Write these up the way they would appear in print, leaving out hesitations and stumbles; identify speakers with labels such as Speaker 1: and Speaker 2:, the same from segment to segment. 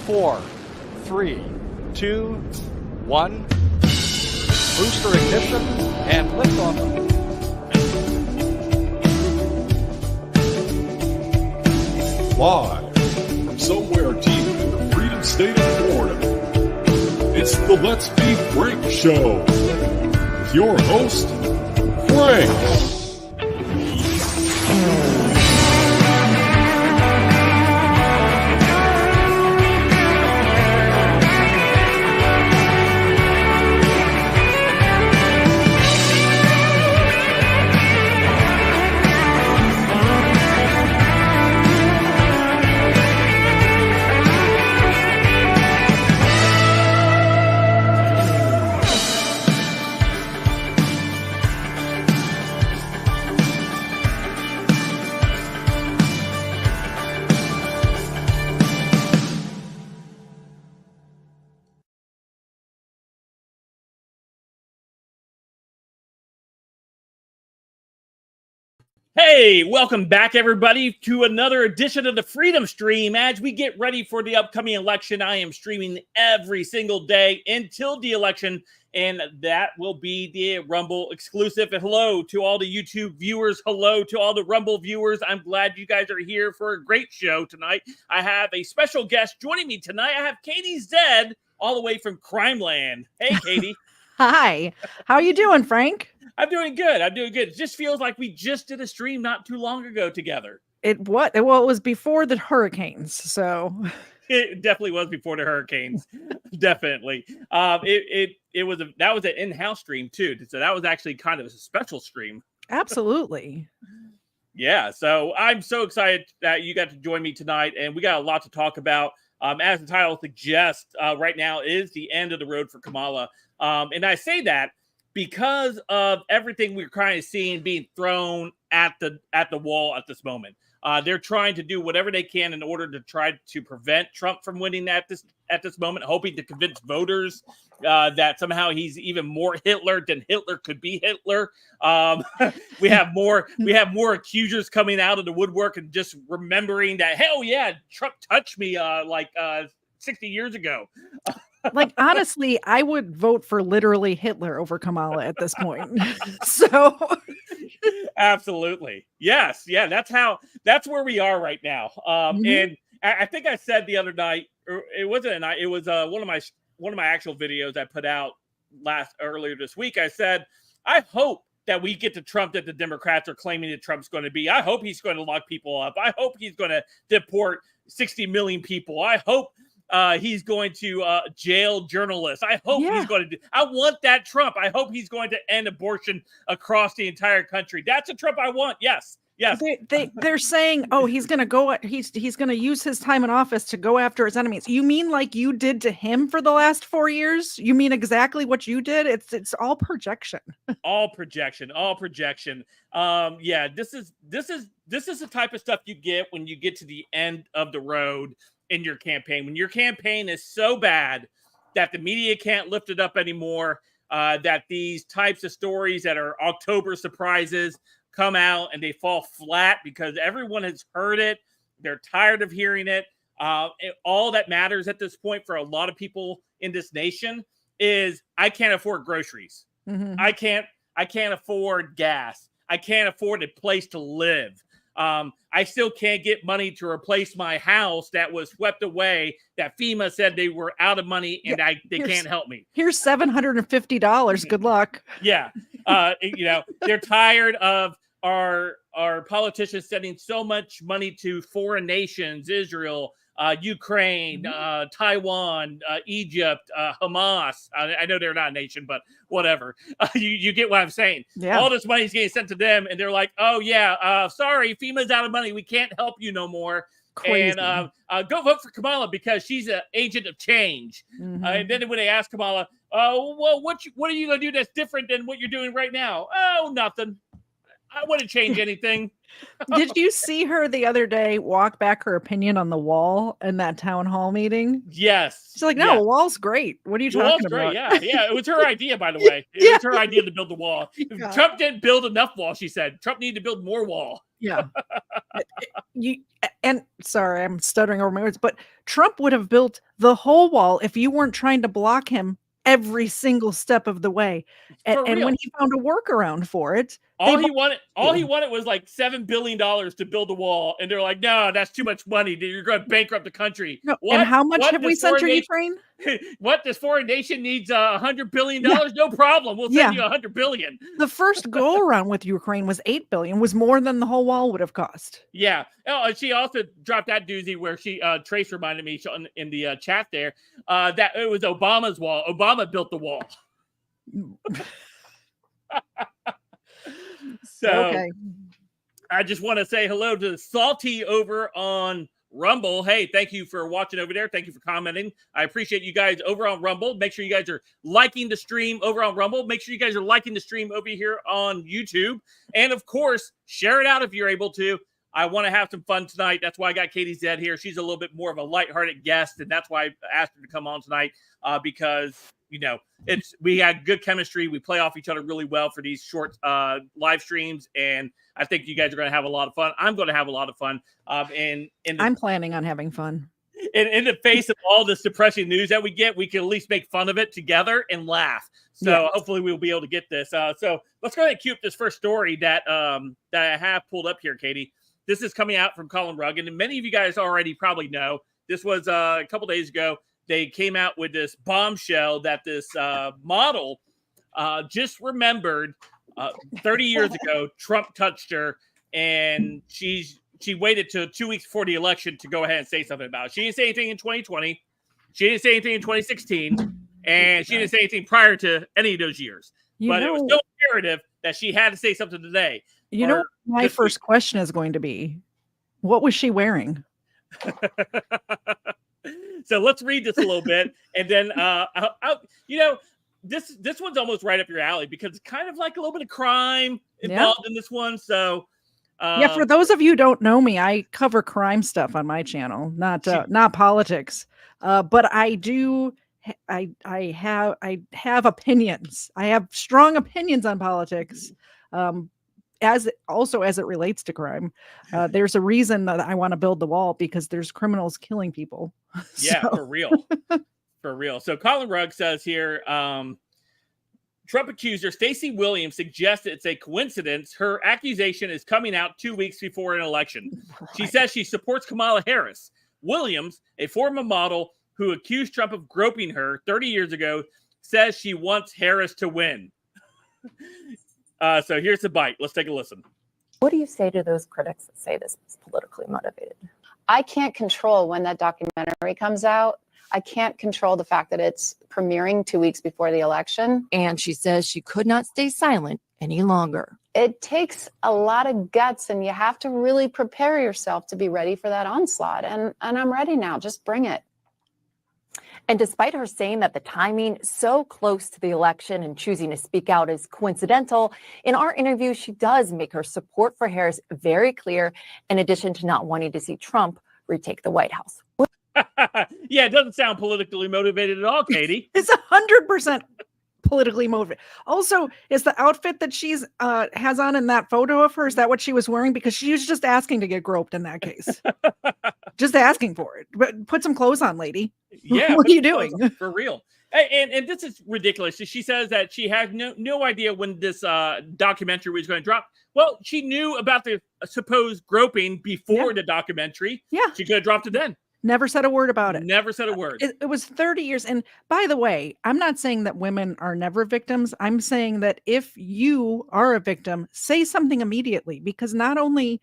Speaker 1: 4, 3, 2, 1. Booster ignition and liftoff.
Speaker 2: Live from somewhere deep in the Freedom State of Florida, it's the Let's Be Frank Show with your host, Frank.
Speaker 3: Hey, welcome back, everybody, to another edition of the Freedom Stream. As we get ready for the upcoming election, I am streaming every single day until the election, and that will be the Rumble exclusive. And hello to all the YouTube viewers. Hello to all the Rumble viewers. I'm glad you guys are here for a great show tonight. I have a special guest joining me tonight. I have Katie Zed, all the way from Crime Land. Hey, Katie.
Speaker 4: Hi. How are you doing, Frank?
Speaker 3: I'm doing good. It just feels like we just did a stream not too long ago together.
Speaker 4: It was before the hurricanes, so
Speaker 3: it definitely was before the hurricanes. Definitely. That was an in-house stream too. So that was actually kind of a special stream.
Speaker 4: Absolutely.
Speaker 3: Yeah. So I'm so excited that you got to join me tonight, and we got a lot to talk about. As the title suggests, right now is the end of the road for Kamala. And I say that because of everything we're kind of seeing being thrown at the wall at this moment. They're trying to do whatever they can in order to try to prevent Trump from winning at this moment, hoping to convince voters that somehow he's even more Hitler than Hitler could be Hitler. We have more accusers coming out of the woodwork and just remembering that, hell yeah, Trump touched me 60 years ago.
Speaker 4: Like, honestly, I would vote for literally Hitler over Kamala at this point. So
Speaker 3: absolutely. Yes. Yeah. That's where we are right now. And I think I said the other night, or it wasn't a night, it was one of my actual videos I put out earlier this week. I said, I hope that we get to Trump that the Democrats are claiming that Trump's going to be. I hope he's going to lock people up. I hope he's going to deport 60 million people. I hope he's going to jail journalists. I hope he's going to I want that Trump. I hope he's going to end abortion across the entire country. That's a Trump I want. Yes.
Speaker 4: They're saying, oh, he's going to go. He's going to use his time in office to go after his enemies. You mean like you did to him for the last 4 years? You mean exactly what you did? It's all projection.
Speaker 3: All projection. Yeah, this is the type of stuff you get when you get to the end of the road in your campaign. When your campaign is so bad that the media can't lift it up anymore, that these types of stories that are October surprises come out and they fall flat because everyone has heard it. They're tired of hearing it. All that matters at this point for a lot of people in this nation is I can't afford groceries. I can't afford gas. I can't afford a place to live. I still can't get money to replace my house that was swept away, that FEMA said they were out of money and they can't help me.
Speaker 4: Here's $750. Good luck.
Speaker 3: Yeah. They're tired of our politicians sending so much money to foreign nations, Israel, Ukraine, Taiwan, Egypt, Hamas. I know they're not a nation, but whatever. You get what I'm saying. Yeah. All this money is getting sent to them, and they're like, oh, yeah, sorry, FEMA's out of money. We can't help you no more. Crazy. And go vote for Kamala because she's an agent of change. And then when they ask Kamala, well, what are you going to do that's different than what you're doing right now? Oh, nothing. I wouldn't change anything.
Speaker 4: Did you see her the other day walk back her opinion on the wall in that town hall meeting?
Speaker 3: Yes.
Speaker 4: She's like, no, the wall's great. What are you talking about?
Speaker 3: Yeah. It was her idea, by the way. It was her idea to build the wall. Yeah. Trump didn't build enough wall, she said. Trump needed to build more wall.
Speaker 4: Yeah. And sorry, I'm stuttering over my words, but Trump would have built the whole wall if you weren't trying to block him every single step of the way.
Speaker 3: For
Speaker 4: And when
Speaker 3: real.
Speaker 4: he found a workaround for it,
Speaker 3: All he wanted was like $7 billion to build a wall. And they're like, no, that's too much money. You're going to bankrupt the country.
Speaker 4: No, and how much have we sent to Ukraine?
Speaker 3: What, this foreign nation needs $100 billion? No problem. We'll send you $100 billion.
Speaker 4: The first go around with Ukraine was $8 billion, was more than the whole wall would have cost.
Speaker 3: Yeah. Oh, and she also dropped that doozy where Trace reminded me in the chat there that it was Obama's wall. Obama built the wall. So
Speaker 4: okay.
Speaker 3: I just want to say hello to Salty over on Rumble. Hey, thank you for watching over there. Thank you for commenting. I appreciate you guys over on Rumble. Make sure you guys are liking the stream over on Rumble. Make sure you guys are liking the stream over here on YouTube. And of course, share it out if you're able to. I want to have some fun tonight. That's why I got Katie Zed here. She's a little bit more of a lighthearted guest, and that's why I asked her to come on tonight because, you know, we had good chemistry. We play off each other really well for these short live streams, and I think you guys are going to have a lot of fun. I'm going to have a lot of fun. I'm
Speaker 4: planning on having fun.
Speaker 3: In the face of all this depressing news that we get, we can at least make fun of it together and laugh. So hopefully we'll be able to get this. So let's go ahead and cue up this first story that I have pulled up here, Katie. This is coming out from Colin Rugg, and many of you guys already probably know. This was a couple days ago. They came out with this bombshell that this model just remembered 30 years ago, Trump touched her, and she waited till 2 weeks before the election to go ahead and say something about it. She didn't say anything in 2020. She didn't say anything in 2016, and she didn't say anything prior to any of those years. It was so imperative that she had to say something today.
Speaker 4: You know, my first question is going to be, what was she wearing?
Speaker 3: So let's read this a little bit, and then this one's almost right up your alley because it's kind of like a little bit of crime involved in this one. So
Speaker 4: for those of you who don't know me, I cover crime stuff on my channel, not politics. But I do. I have opinions. I have strong opinions on politics. As it relates to crime, there's a reason that I want to build the wall because there's criminals killing people.
Speaker 3: Yeah, for real. For real. So Colin Rugg says here, Trump accuser Stacey Williams suggests it's a coincidence. Her accusation is coming out 2 weeks before an election. Right. She says she supports Kamala Harris. Williams, a former model who accused Trump of groping her 30 years ago, says she wants Harris to win. So here's the bite. Let's take a listen.
Speaker 5: What do you say to those critics that say this is politically motivated?
Speaker 6: I can't control when that documentary comes out. I can't control the fact that it's premiering 2 weeks before the election.
Speaker 5: And she says she could not stay silent any longer.
Speaker 6: It takes a lot of guts, and you have to really prepare yourself to be ready for that onslaught. And I'm ready now. Just bring it.
Speaker 5: And despite her saying that the timing so close to the election and choosing to speak out is coincidental, in our interview, she does make her support for Harris very clear, in addition to not wanting to see Trump retake the White House.
Speaker 3: Yeah, it doesn't sound politically motivated at all, Katie.
Speaker 4: It's 100% politically motivated. Also, is the outfit that she's has on in that photo of her, is that what she was wearing? Because she was just asking to get groped in that case. Just asking for it. But put some clothes on, lady.
Speaker 3: Yeah.
Speaker 4: What are you doing?
Speaker 3: For real. And this is ridiculous. She says that she had no idea when this documentary was going to drop. Well, she knew about the supposed groping before the documentary.
Speaker 4: Yeah.
Speaker 3: She could have dropped it then.
Speaker 4: Never said a word about it.
Speaker 3: Never said a word.
Speaker 4: It was 30 years. And by the way, I'm not saying that women are never victims. I'm saying that if you are a victim, say something immediately, because not only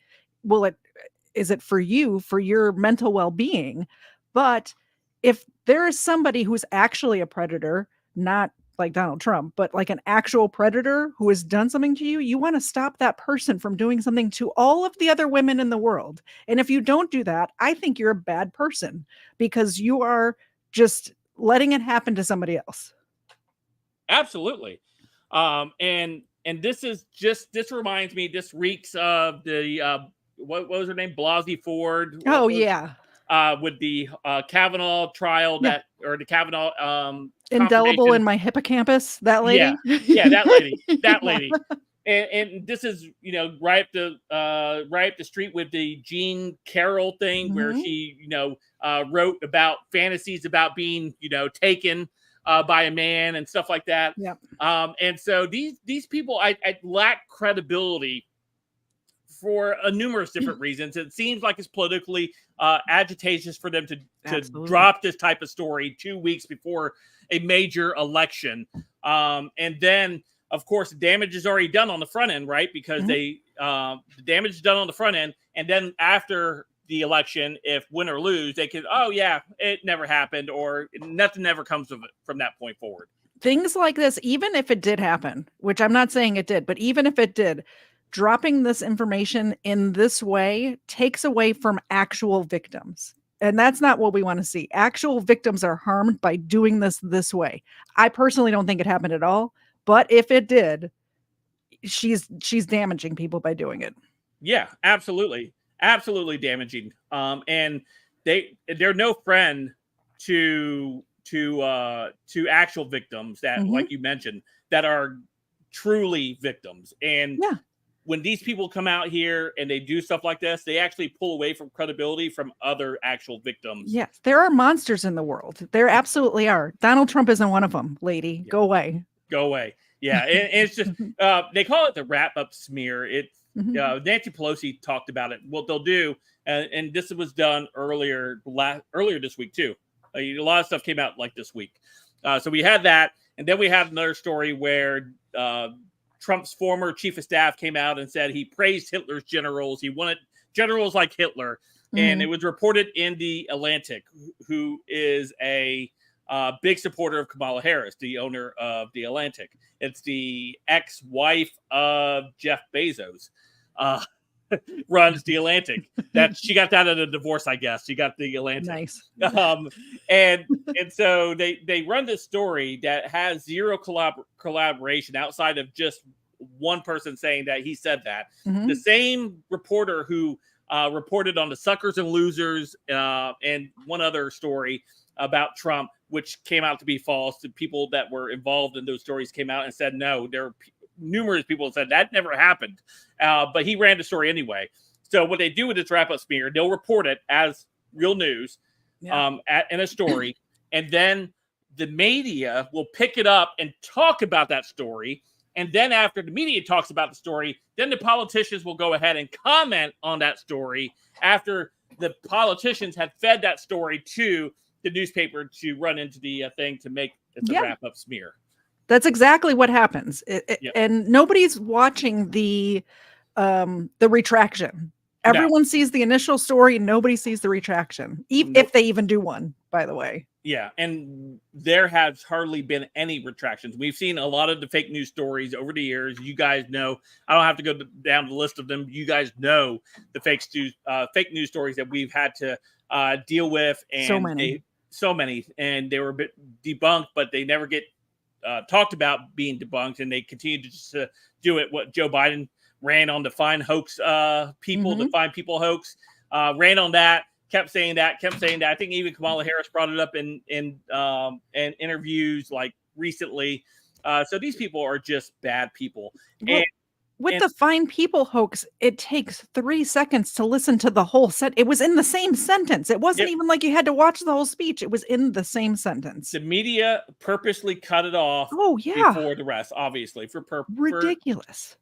Speaker 4: is it for you, for your mental well-being, but if there is somebody who's actually a predator, not like Donald Trump, but like an actual predator who has done something to you, you want to stop that person from doing something to all of the other women in the world. And if you don't do that, I think you're a bad person because you are just letting it happen to somebody else.
Speaker 3: Absolutely. And this reminds me, this reeks of the, what was her name? Blasey Ford.
Speaker 4: Oh, yeah.
Speaker 3: With the Kavanaugh trial or the Kavanaugh
Speaker 4: indelible in my hippocampus, that lady.
Speaker 3: Yeah, that lady. That lady. And this is, right up the street with the Jean Carroll thing, where she, wrote about fantasies about being, taken by a man and stuff like that.
Speaker 4: Yep.
Speaker 3: And so these people, I lack credibility for numerous different reasons. It seems like it's politically advantageous for them to drop this type of story 2 weeks before a major election. And then, of course, the damage is already done on the front end, right? Because the damage is done on the front end. And then after the election, if win or lose, they can, oh, yeah, it never happened, or nothing ever comes of it from that point forward.
Speaker 4: Things like this, even if it did happen, which I'm not saying it did, but even if it did, dropping this information in this way takes away from actual victims. And that's not what we want to see. Actual victims are harmed by doing this way. I personally don't think it happened at all. But if it did, she's damaging people by doing it.
Speaker 3: Yeah, absolutely. Absolutely damaging. And they're no friend to actual victims that, like you mentioned, that are truly victims. And when these people come out here and they do stuff like this, they actually pull away from credibility from other actual victims.
Speaker 4: Yes, there are monsters in the world. There absolutely are. Donald Trump isn't one of them, lady. Yeah. Go away.
Speaker 3: Go away. Yeah, it's just they call it the wrap-up smear. It's Nancy Pelosi talked about it. What they'll do, and this was done earlier this week too. A lot of stuff came out like this week. So we had that, and then we had another story where Trump's former chief of staff came out and said he praised Hitler's generals. He wanted generals like Hitler, and it was reported in the Atlantic, who is a big supporter of Kamala Harris, the owner of the Atlantic. It's the ex-wife of Jeff Bezos, runs the Atlantic. That she got that at a divorce, I guess. She got the Atlantic.
Speaker 4: Nice.
Speaker 3: And so they run this story that has zero collaboration outside of just one person saying that he said that. The same reporter who reported on the Suckers and Losers and one other story about Trump, which came out to be false. The people that were involved in those stories came out and said, no, there are numerous people that said that never happened. But he ran the story anyway. So what they do with this wrap-up smear, they'll report it as real news in a story. And then the media will pick it up and talk about that story. And then after the media talks about the story, then the politicians will go ahead and comment on that story after the politicians had fed that story to the newspaper to run into the thing to make it a wrap-up smear.
Speaker 4: That's exactly what happens. And nobody's watching the retraction. Everyone sees the initial story and nobody sees the retraction, if they even do one, by the way.
Speaker 3: Yeah, and there has hardly been any retractions. We've seen a lot of the fake news stories over the years. You guys know. I don't have to go down the list of them. You guys know the fake news stories that we've had to deal with. And so many. And they were a bit debunked, but they never get talked about being debunked. And they continue to just do it. What Joe Biden ran on to find hoax people, to find people hoax, ran on that. Kept saying that. I think even Kamala Harris brought it up in interviews like recently. So these people are just bad people.
Speaker 4: Well, with the Fine People hoax, it takes 3 seconds to listen to the whole set. It was in the same sentence. It wasn't even like you had to watch the whole speech. It was in the same sentence.
Speaker 3: The media purposely cut it off. Before the rest, obviously,
Speaker 4: ridiculous.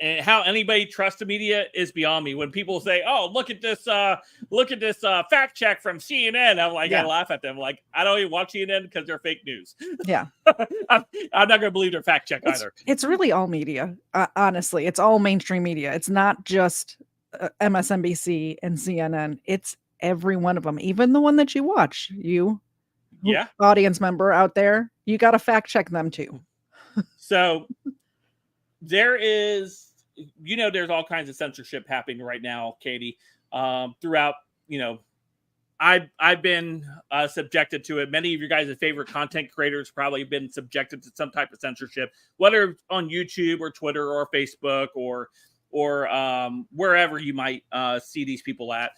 Speaker 3: And how anybody trusts the media is beyond me. When people say, "Oh, look at this fact check from CNN," I'm like, I laugh at them. Like, I don't even watch CNN because they're fake news.
Speaker 4: Yeah,
Speaker 3: I'm not going to believe their fact check either.
Speaker 4: It's really all media. Honestly, it's all mainstream media. It's not just MSNBC and CNN. It's every one of them, even the one that you watch. Audience member out there, you got to fact check them too.
Speaker 3: So there is. There's all kinds of censorship happening right now, Katie, throughout, I've been subjected to it. Many of your guys' favorite content creators probably been subjected to some type of censorship, whether on YouTube or Twitter or Facebook or wherever you might see these people at.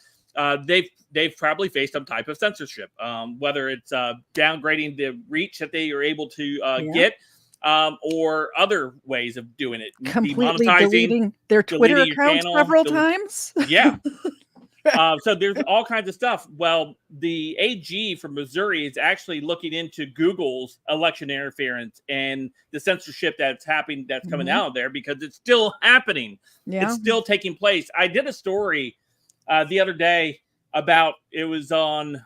Speaker 3: They've probably faced some type of censorship, whether it's downgrading the reach that they are able to get, or other ways of doing it.
Speaker 4: Completely
Speaker 3: Demonetizing,
Speaker 4: deleting their Twitter
Speaker 3: deleting your
Speaker 4: account
Speaker 3: channel,
Speaker 4: several times.
Speaker 3: Yeah. So there's all kinds of stuff. Well, the AG from Missouri is actually looking into Google's election interference and the censorship that's happening, that's coming out of there, because it's still happening.
Speaker 4: Yeah.
Speaker 3: It's still taking place. I did a story the other day about, it was on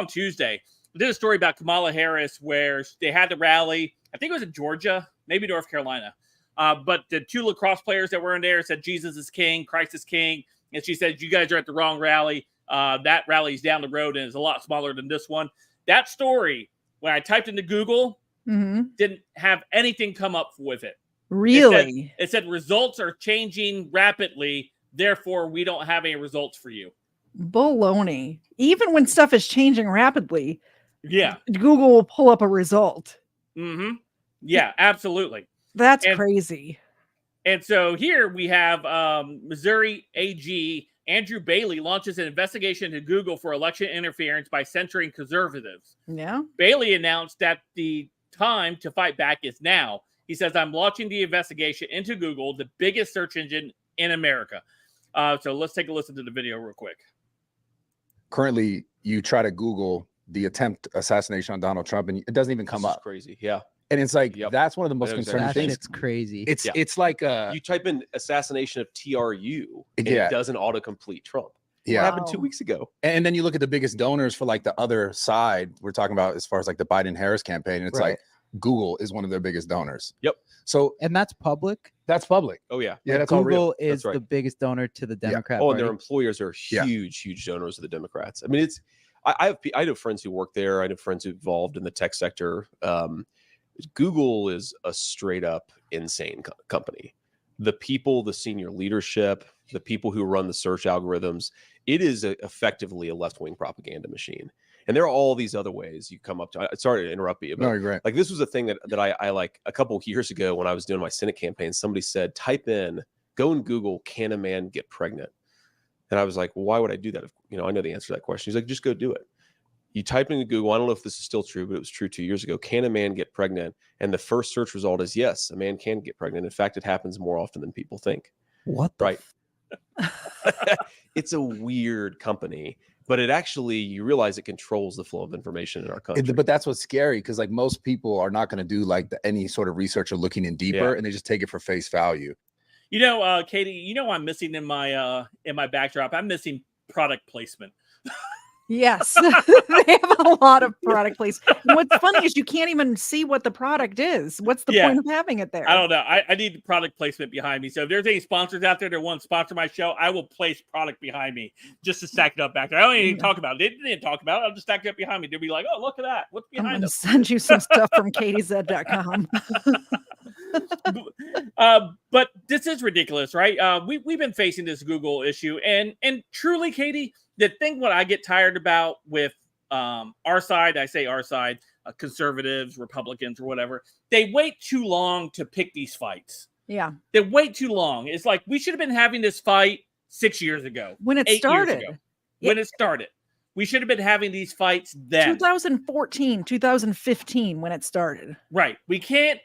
Speaker 3: Tuesday. I did a story about Kamala Harris where they had the rally. I think it was in Georgia, maybe North Carolina. But the two lacrosse players that were in there said, Jesus is king, Christ is king. And she said, you guys are at the wrong rally. That rally's down the road and is a lot smaller than this one. That story, when I typed into Google, didn't have anything come up with it.
Speaker 4: Really?
Speaker 3: It said results are changing rapidly. Therefore, we don't have any results for you.
Speaker 4: Baloney. Even when stuff is changing rapidly,
Speaker 3: yeah,
Speaker 4: Google will pull up a result.
Speaker 3: Yeah, absolutely.
Speaker 4: That's crazy.
Speaker 3: And so here we have Missouri AG Andrew Bailey launches an investigation into Google for election interference by censoring conservatives.
Speaker 4: Yeah.
Speaker 3: Bailey announced that the time to fight back is now. He says, I'm launching the investigation into Google, the biggest search engine in America. So let's take a listen to the video real quick.
Speaker 7: Currently, you try to Google the attempt assassination on Donald Trump, and it doesn't even come up.
Speaker 8: Crazy. Yeah.
Speaker 7: And it's like, that's one of the most concerning things.
Speaker 9: It's crazy.
Speaker 7: It's like
Speaker 8: you type in assassination of TRU, and it doesn't autocomplete Trump.
Speaker 7: Yeah.
Speaker 8: What happened 2 weeks ago?
Speaker 7: And then you look at the biggest donors for like the other side. We're talking about as far as like the Biden-Harris campaign. And it's like Google is one of their biggest donors.
Speaker 8: Yep.
Speaker 7: So,
Speaker 9: and that's public.
Speaker 7: That's public.
Speaker 8: Oh yeah.
Speaker 7: Yeah. That's
Speaker 9: Google
Speaker 7: all real.
Speaker 9: is the biggest donor to the Democrat
Speaker 8: Oh,
Speaker 9: Party.
Speaker 8: and their employers are huge donors of the Democrats. I mean, I know friends who work there. I know friends who involved in the tech sector. Google is a straight up insane company. The people, the senior leadership, the people who run the search algorithms, it is effectively a left-wing propaganda machine. And there are all these other ways you come up to. Sorry to interrupt you, but
Speaker 7: no, you're great.
Speaker 8: Like this was a thing that I like a couple of years ago when I was doing my Senate campaign. Somebody said, go and Google, can a man get pregnant? And I was like, well, why would I do that? I know the answer to that question. He's like, just go do it. You type into Google, I don't know if this is still true, but it was true 2 years ago. Can a man get pregnant? And the first search result is yes, a man can get pregnant. In fact, it happens more often than people think.
Speaker 9: What?
Speaker 8: Right. It's a weird company, but it actually, you realize it controls the flow of information in our country.
Speaker 7: But that's what's scary, because like most people are not going to do like any sort of research or looking in deeper, and they just take it for face value.
Speaker 3: Katie, I'm missing in my backdrop. I'm missing product placement.
Speaker 4: Yes, they have a lot of product placement. What's funny is you can't even see what the product is. What's the point of having it there?
Speaker 3: I don't know. I need product placement behind me. So if there's any sponsors out there that want to sponsor my show, I will place product behind me just to stack it up back there. I don't even talk about it. They didn't talk about it. I'll just stack it up behind me. They'll be like, oh, look at that. What's behind us?
Speaker 4: Send you some stuff from katiez.com.
Speaker 3: But this is ridiculous, right? We've been facing this Google issue, and truly, Katie, the thing what I get tired about with our side, I say our side, conservatives, Republicans, or whatever, they wait too long to pick these fights.
Speaker 4: Yeah,
Speaker 3: they wait too long. It's like we should have been having this fight 6 years ago,
Speaker 4: when it started.
Speaker 3: When it started, we should have been having these fights then.
Speaker 4: 2014, 2015, when it started.
Speaker 3: Right. We can't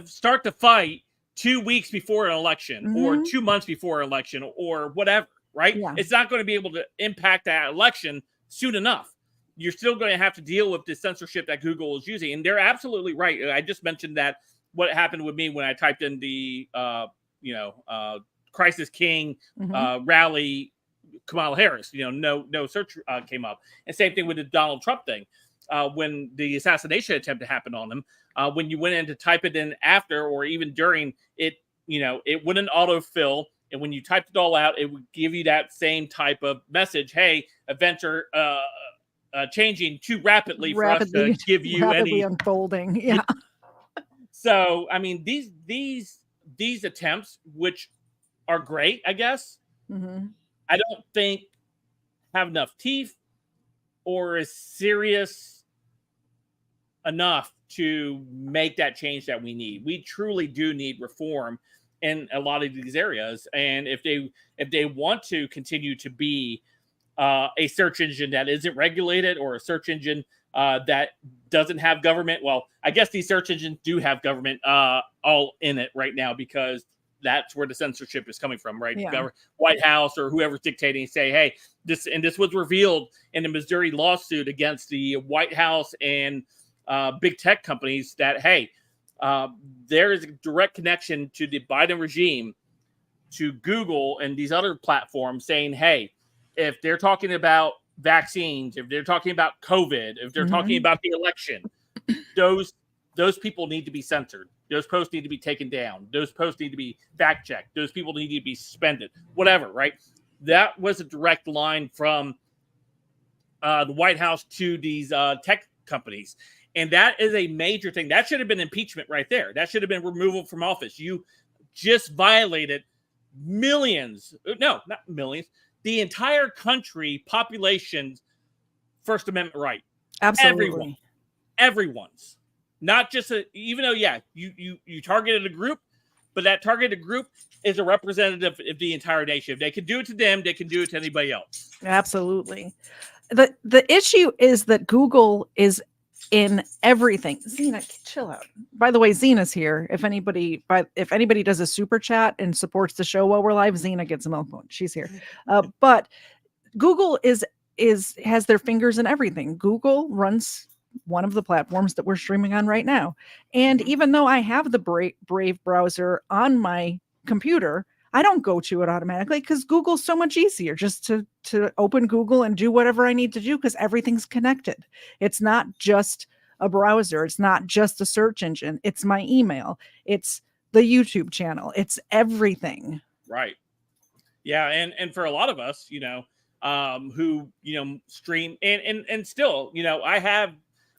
Speaker 3: start the fight 2 weeks before an election or 2 months before an election or whatever. Right. Yeah. It's not going to be able to impact that election soon enough. You're still going to have to deal with the censorship that Google is using. And they're absolutely right. I just mentioned that what happened with me when I typed in the, Christ is King rally, Kamala Harris, no search came up. And same thing with the Donald Trump thing. When the assassination attempt happened on him, when you went in to type it in after or even during it, it wouldn't autofill. And when you typed it all out, it would give you that same type of message. Hey, events are changing too rapidly for us to give you any
Speaker 4: unfolding. Yeah.
Speaker 3: So, I mean, these attempts, which are great, I guess, I don't think have enough teeth or is serious enough to make that change that we need. We truly do need reform in a lot of these areas. And if they want to continue to be a search engine that isn't regulated or a search engine that doesn't have government. Well, I guess these search engines do have government all in it right now, because that's where the censorship is coming from, right?
Speaker 4: Yeah.
Speaker 3: White House or whoever's dictating say, hey, this was revealed in the Missouri lawsuit against the White House and big tech companies that, hey, there is a direct connection to the Biden regime, to Google and these other platforms, saying, hey, if they're talking about vaccines, if they're talking about COVID, if they're talking about the election, those people need to be censored. Those posts need to be taken down. Those posts need to be fact checked. Those people need to be suspended, whatever, right? That was a direct line from the White House to these tech companies. And that is a major thing. That should have been impeachment right there. That should have been removal from office. You just violated millions, no, not millions, the entire country population's First Amendment right.
Speaker 4: Absolutely.
Speaker 3: Everyone's. Not just even though, yeah, you targeted a group, but that targeted group is a representative of the entire nation. If they can do it to them, they can do it to anybody else.
Speaker 4: Absolutely. The issue is that Google is in everything. Zena, chill out. By the way, Zena's here. If anybody does a super chat and supports the show while we're live, Zena gets a milk bone. She's here. But Google has their fingers in everything. Google runs one of the platforms that we're streaming on right now. And even though I have the Brave browser on my computer, I don't go to it automatically because Google's so much easier just to open Google and do whatever I need to do, because everything's connected. It's not just a browser. It's not just a search engine. It's my email. It's the YouTube channel. It's everything.
Speaker 3: Right. Yeah. And for a lot of us, who, stream and still,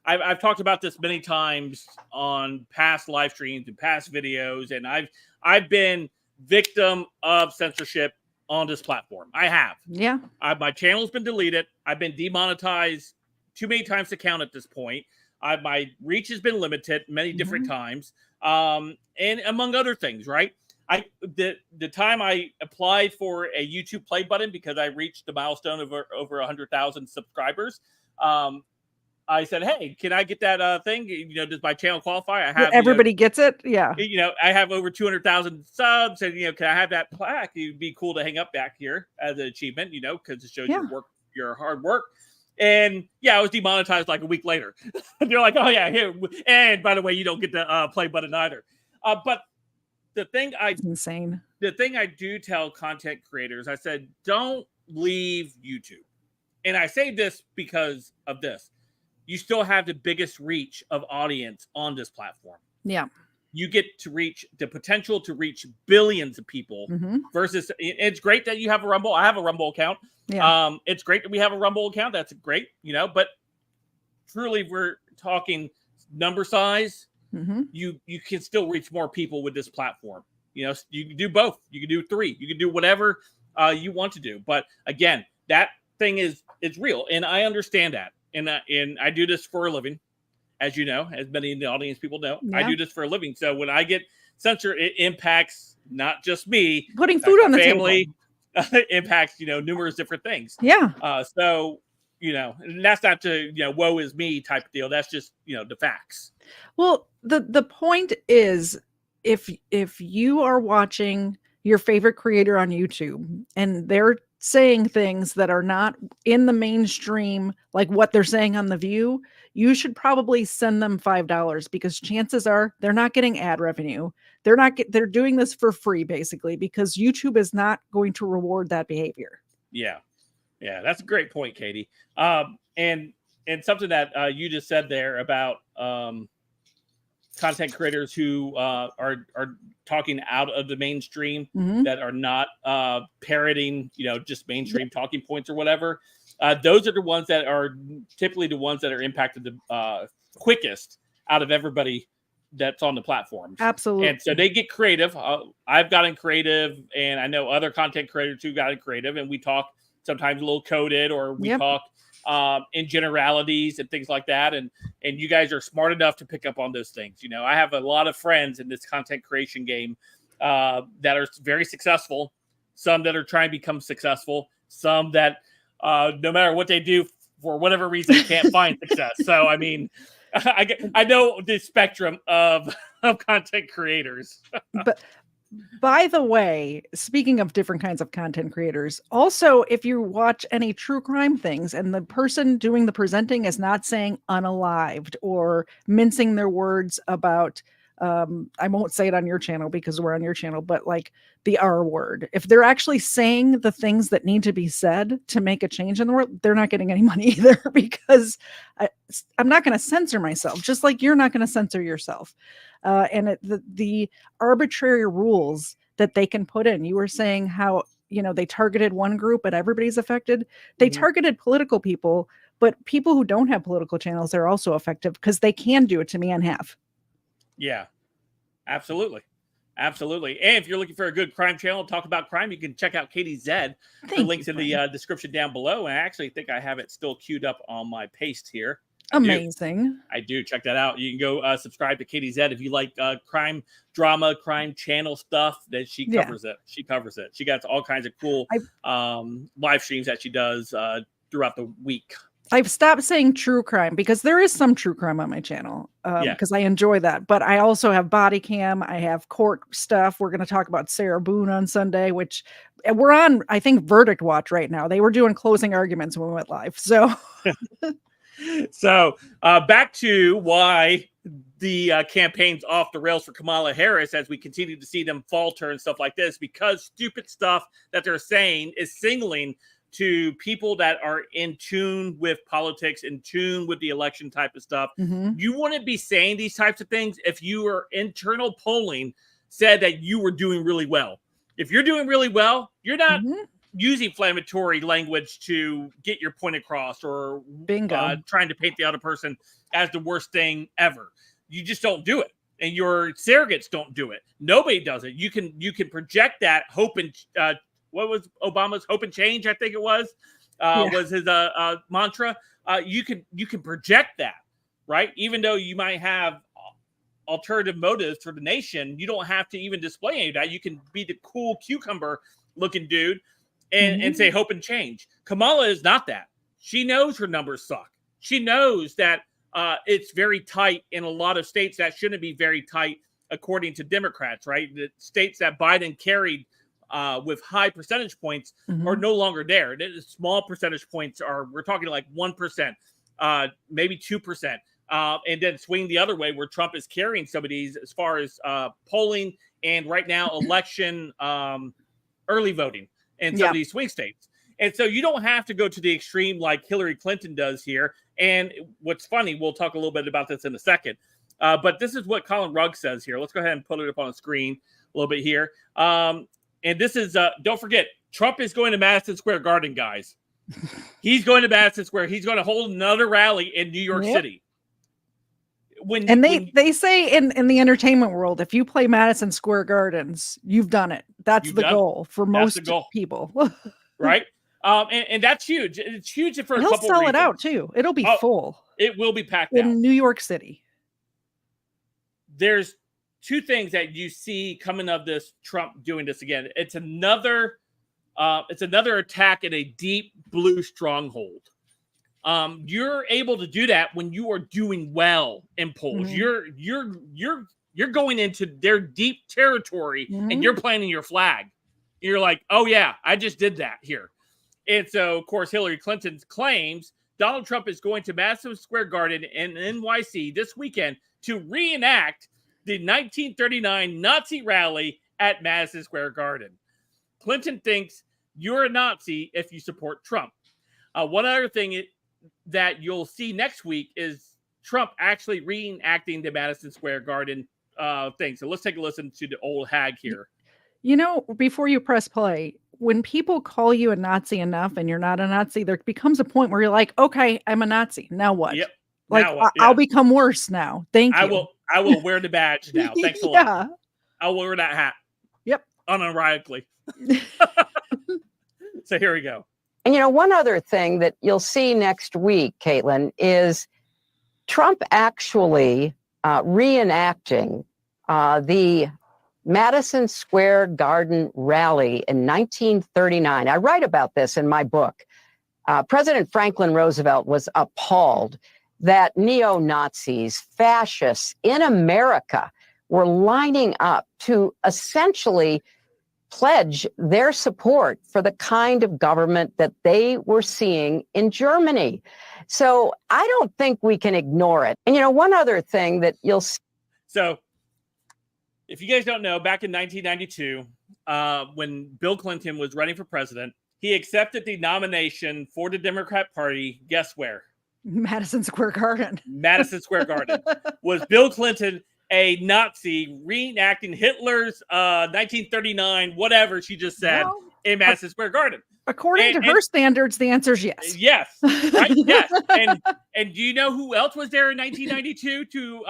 Speaker 3: I've talked about this many times on past live streams and past videos, and I've been victim of censorship on this platform. I have.
Speaker 4: Yeah.
Speaker 3: My channel's been deleted. I've been demonetized too many times to count at this point. My reach has been limited many different times, and among other things, right? The time I applied for a YouTube play button because I reached the milestone of over 100,000 subscribers. I said, hey, can I get that thing? Does my channel qualify? I have
Speaker 4: everybody gets it. Yeah.
Speaker 3: I have over 200,000 subs, and can I have that plaque? It'd be cool to hang up back here as an achievement, because it shows your hard work. And I was demonetized like a week later. They're like, oh yeah, here. And by the way, you don't get the play button either. But it's
Speaker 4: insane.
Speaker 3: The thing I do tell content creators, I said, don't leave YouTube. And I say this because of this. You still have the biggest reach of audience on this platform.
Speaker 4: Yeah.
Speaker 3: You get to reach the potential to reach billions of people versus it's great that you have a Rumble. I have a Rumble account.
Speaker 4: Yeah.
Speaker 3: It's great that we have a Rumble account. That's great, but truly we're talking number size. You can still reach more people with this platform. You can do both. You can do 3. You can do whatever you want to do. But again, that thing is real. And I understand that. And I do this for a living, as you know, as many in the audience people know. Yeah. I do this for a living. So when I get censored, it impacts not just me.
Speaker 4: Putting food on the
Speaker 3: family, impacts, numerous different things.
Speaker 4: Yeah.
Speaker 3: So, and that's not to, woe is me type of deal. That's just, the facts.
Speaker 4: Well, the point is, if you are watching your favorite creator on YouTube and they're saying things that are not in the mainstream, like what they're saying on The View, you should probably send them $5, because chances are they're not getting ad revenue. They're doing this for free, basically, because YouTube is not going to reward that behavior.
Speaker 3: Yeah. That's a great point, Katie. And something that you just said there about content creators who are talking out of the mainstream, that are not parroting, just mainstream talking points or whatever. Those are the ones that are typically the ones that are impacted the quickest out of everybody that's on the platforms.
Speaker 4: Absolutely.
Speaker 3: And so they get creative. I've gotten creative, and I know other content creators who got creative, and we talk sometimes a little coded, or we talk in generalities and things like that. And you guys are smart enough to pick up on those things. I have a lot of friends in this content creation game that are very successful, some that are trying to become successful, some that no matter what they do, for whatever reason can't find success. So I mean, I know the spectrum of content creators.
Speaker 4: But by the way, speaking of different kinds of content creators, also if you watch any true crime things and the person doing the presenting is not saying unalived or mincing their words about I won't say it on your channel because we're on your channel, but like the R word. If they're actually saying the things that need to be said to make a change in the world, they're not getting any money either, because I'm not going to censor myself, just like you're not going to censor yourself. And the arbitrary rules that they can put in. You were saying how, they targeted one group, but everybody's affected. They targeted political people, but people who don't have political channels are also effective because they can do it to me and have.
Speaker 3: Yeah, absolutely. Absolutely. And if you're looking for a good crime channel to talk about crime, you can check out Katie Zed. The link's in the description down below. And I actually think I have it still queued up on my paste here.
Speaker 4: Amazing.
Speaker 3: I do. Check that out. You can go subscribe to Katie Zed if you like crime drama, crime channel stuff. That she covers it. She covers it. She got all kinds of cool live streams that she does throughout the week.
Speaker 4: I've stopped saying true crime because there is some true crime on my channel because I enjoy that. But I also have body cam. I have court stuff. We're going to talk about Sarah Boone on Sunday, which we're on, I think, Verdict Watch right now. They were doing closing arguments when we went live. So,
Speaker 3: back to why the campaign's off the rails for Kamala Harris as we continue to see them falter and stuff like this, because stupid stuff that they're saying is signaling to people that are in tune with politics, in tune with the election type of stuff. You wouldn't be saying these types of things if your internal polling said that you were doing really well. If you're doing really well, you're not using inflammatory language to get your point across or trying to paint the other person as the worst thing ever. You just don't do it. And your surrogates don't do it. Nobody does it. You can project that hope and what was Obama's hope and change? I think it was his mantra. You can project that, right? Even though you might have alternative motives for the nation, you don't have to even display any of that. You can be the cool cucumber looking dude and say hope and change. Kamala is not that. She knows her numbers suck. She knows that it's very tight in a lot of states that shouldn't be very tight, according to Democrats, right? The states that Biden carried with high percentage points are no longer there. The small percentage points we're talking like 1%, maybe 2%. And then swing the other way where Trump is carrying some of these as far as polling and right now election early voting in some of these swing states. And so you don't have to go to the extreme like Hillary Clinton does here. And what's funny, we'll talk a little bit about this in a second. But this is what Colin Rugg says here. Let's go ahead and put it up on the screen a little bit here. And this is, don't forget, Trump is going to Madison Square Garden, guys. He's going to Madison Square. He's going to hold another rally in New York City.
Speaker 4: They say in the entertainment world, if you play Madison Square Gardens, you've done it. That's the goal for most people.
Speaker 3: Right? And that's huge. It's huge for a couple
Speaker 4: He'll sell
Speaker 3: reasons.
Speaker 4: it out, too. It'll be full.
Speaker 3: It will be packed
Speaker 4: in
Speaker 3: out.
Speaker 4: New York City.
Speaker 3: There's two things that you see coming of this Trump doing this again. It's another attack at a deep blue stronghold. You're able to do that when you are doing well in polls. You're going into their deep territory and you're planting your flag. You're like, oh yeah, I just did that here. And so, of course, Hillary Clinton claims Donald Trump is going to Madison Square Garden in NYC this weekend to reenact the 1939 Nazi rally at Madison Square Garden. Clinton thinks you're a Nazi if you support Trump. One other thing that you'll see next week is Trump actually reenacting the Madison Square Garden thing. So let's take a listen to the old hag here.
Speaker 4: You know, before you press play, when people call you a Nazi enough and you're not a Nazi, there becomes a point where you're like, okay, I'm a Nazi. Now what?
Speaker 3: Yep.
Speaker 4: Like,
Speaker 3: now what?
Speaker 4: I'll become worse now. Thank you.
Speaker 3: I will wear the badge now. Thanks a lot. I'll wear that hat.
Speaker 4: Yep.
Speaker 3: Unironically. So here we go.
Speaker 10: And, you know, one other thing that you'll see next week, Caitlin, is Trump actually reenacting the Madison Square Garden rally in 1939. I write about this in my book. President Franklin Roosevelt was appalled that neo-Nazis, fascists in America were lining up to essentially pledge their support for the kind of government that they were seeing in Germany. So I don't think we can ignore it. And, one other thing that you'll see.
Speaker 3: So if you guys don't know, back in 1992, when Bill Clinton was running for president, he accepted the nomination for the Democrat Party. Guess where?
Speaker 4: Madison Square Garden.
Speaker 3: Madison Square Garden. Was Bill Clinton a Nazi reenacting Hitler's 1939, whatever she just said, in Madison Square Garden?
Speaker 4: According to her standards, the answer is yes.
Speaker 3: Yes. Right? Yes. And do you know who else was there in 1992 to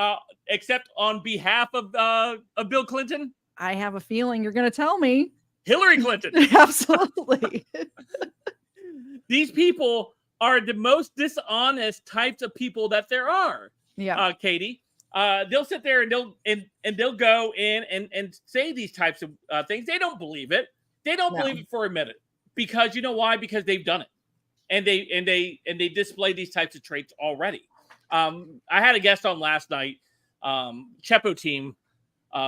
Speaker 3: accept on behalf of Bill Clinton?
Speaker 4: I have a feeling you're going to tell me.
Speaker 3: Hillary Clinton.
Speaker 4: Absolutely.
Speaker 3: These people are the most dishonest types of people that there are.
Speaker 4: Yeah.
Speaker 3: Katie. They'll sit there and they'll go in and say these types of things. They don't believe it. They don't believe it for a minute. Because you know why? Because they've done it. And they display these types of traits already. I had a guest on last night, Chepo Team,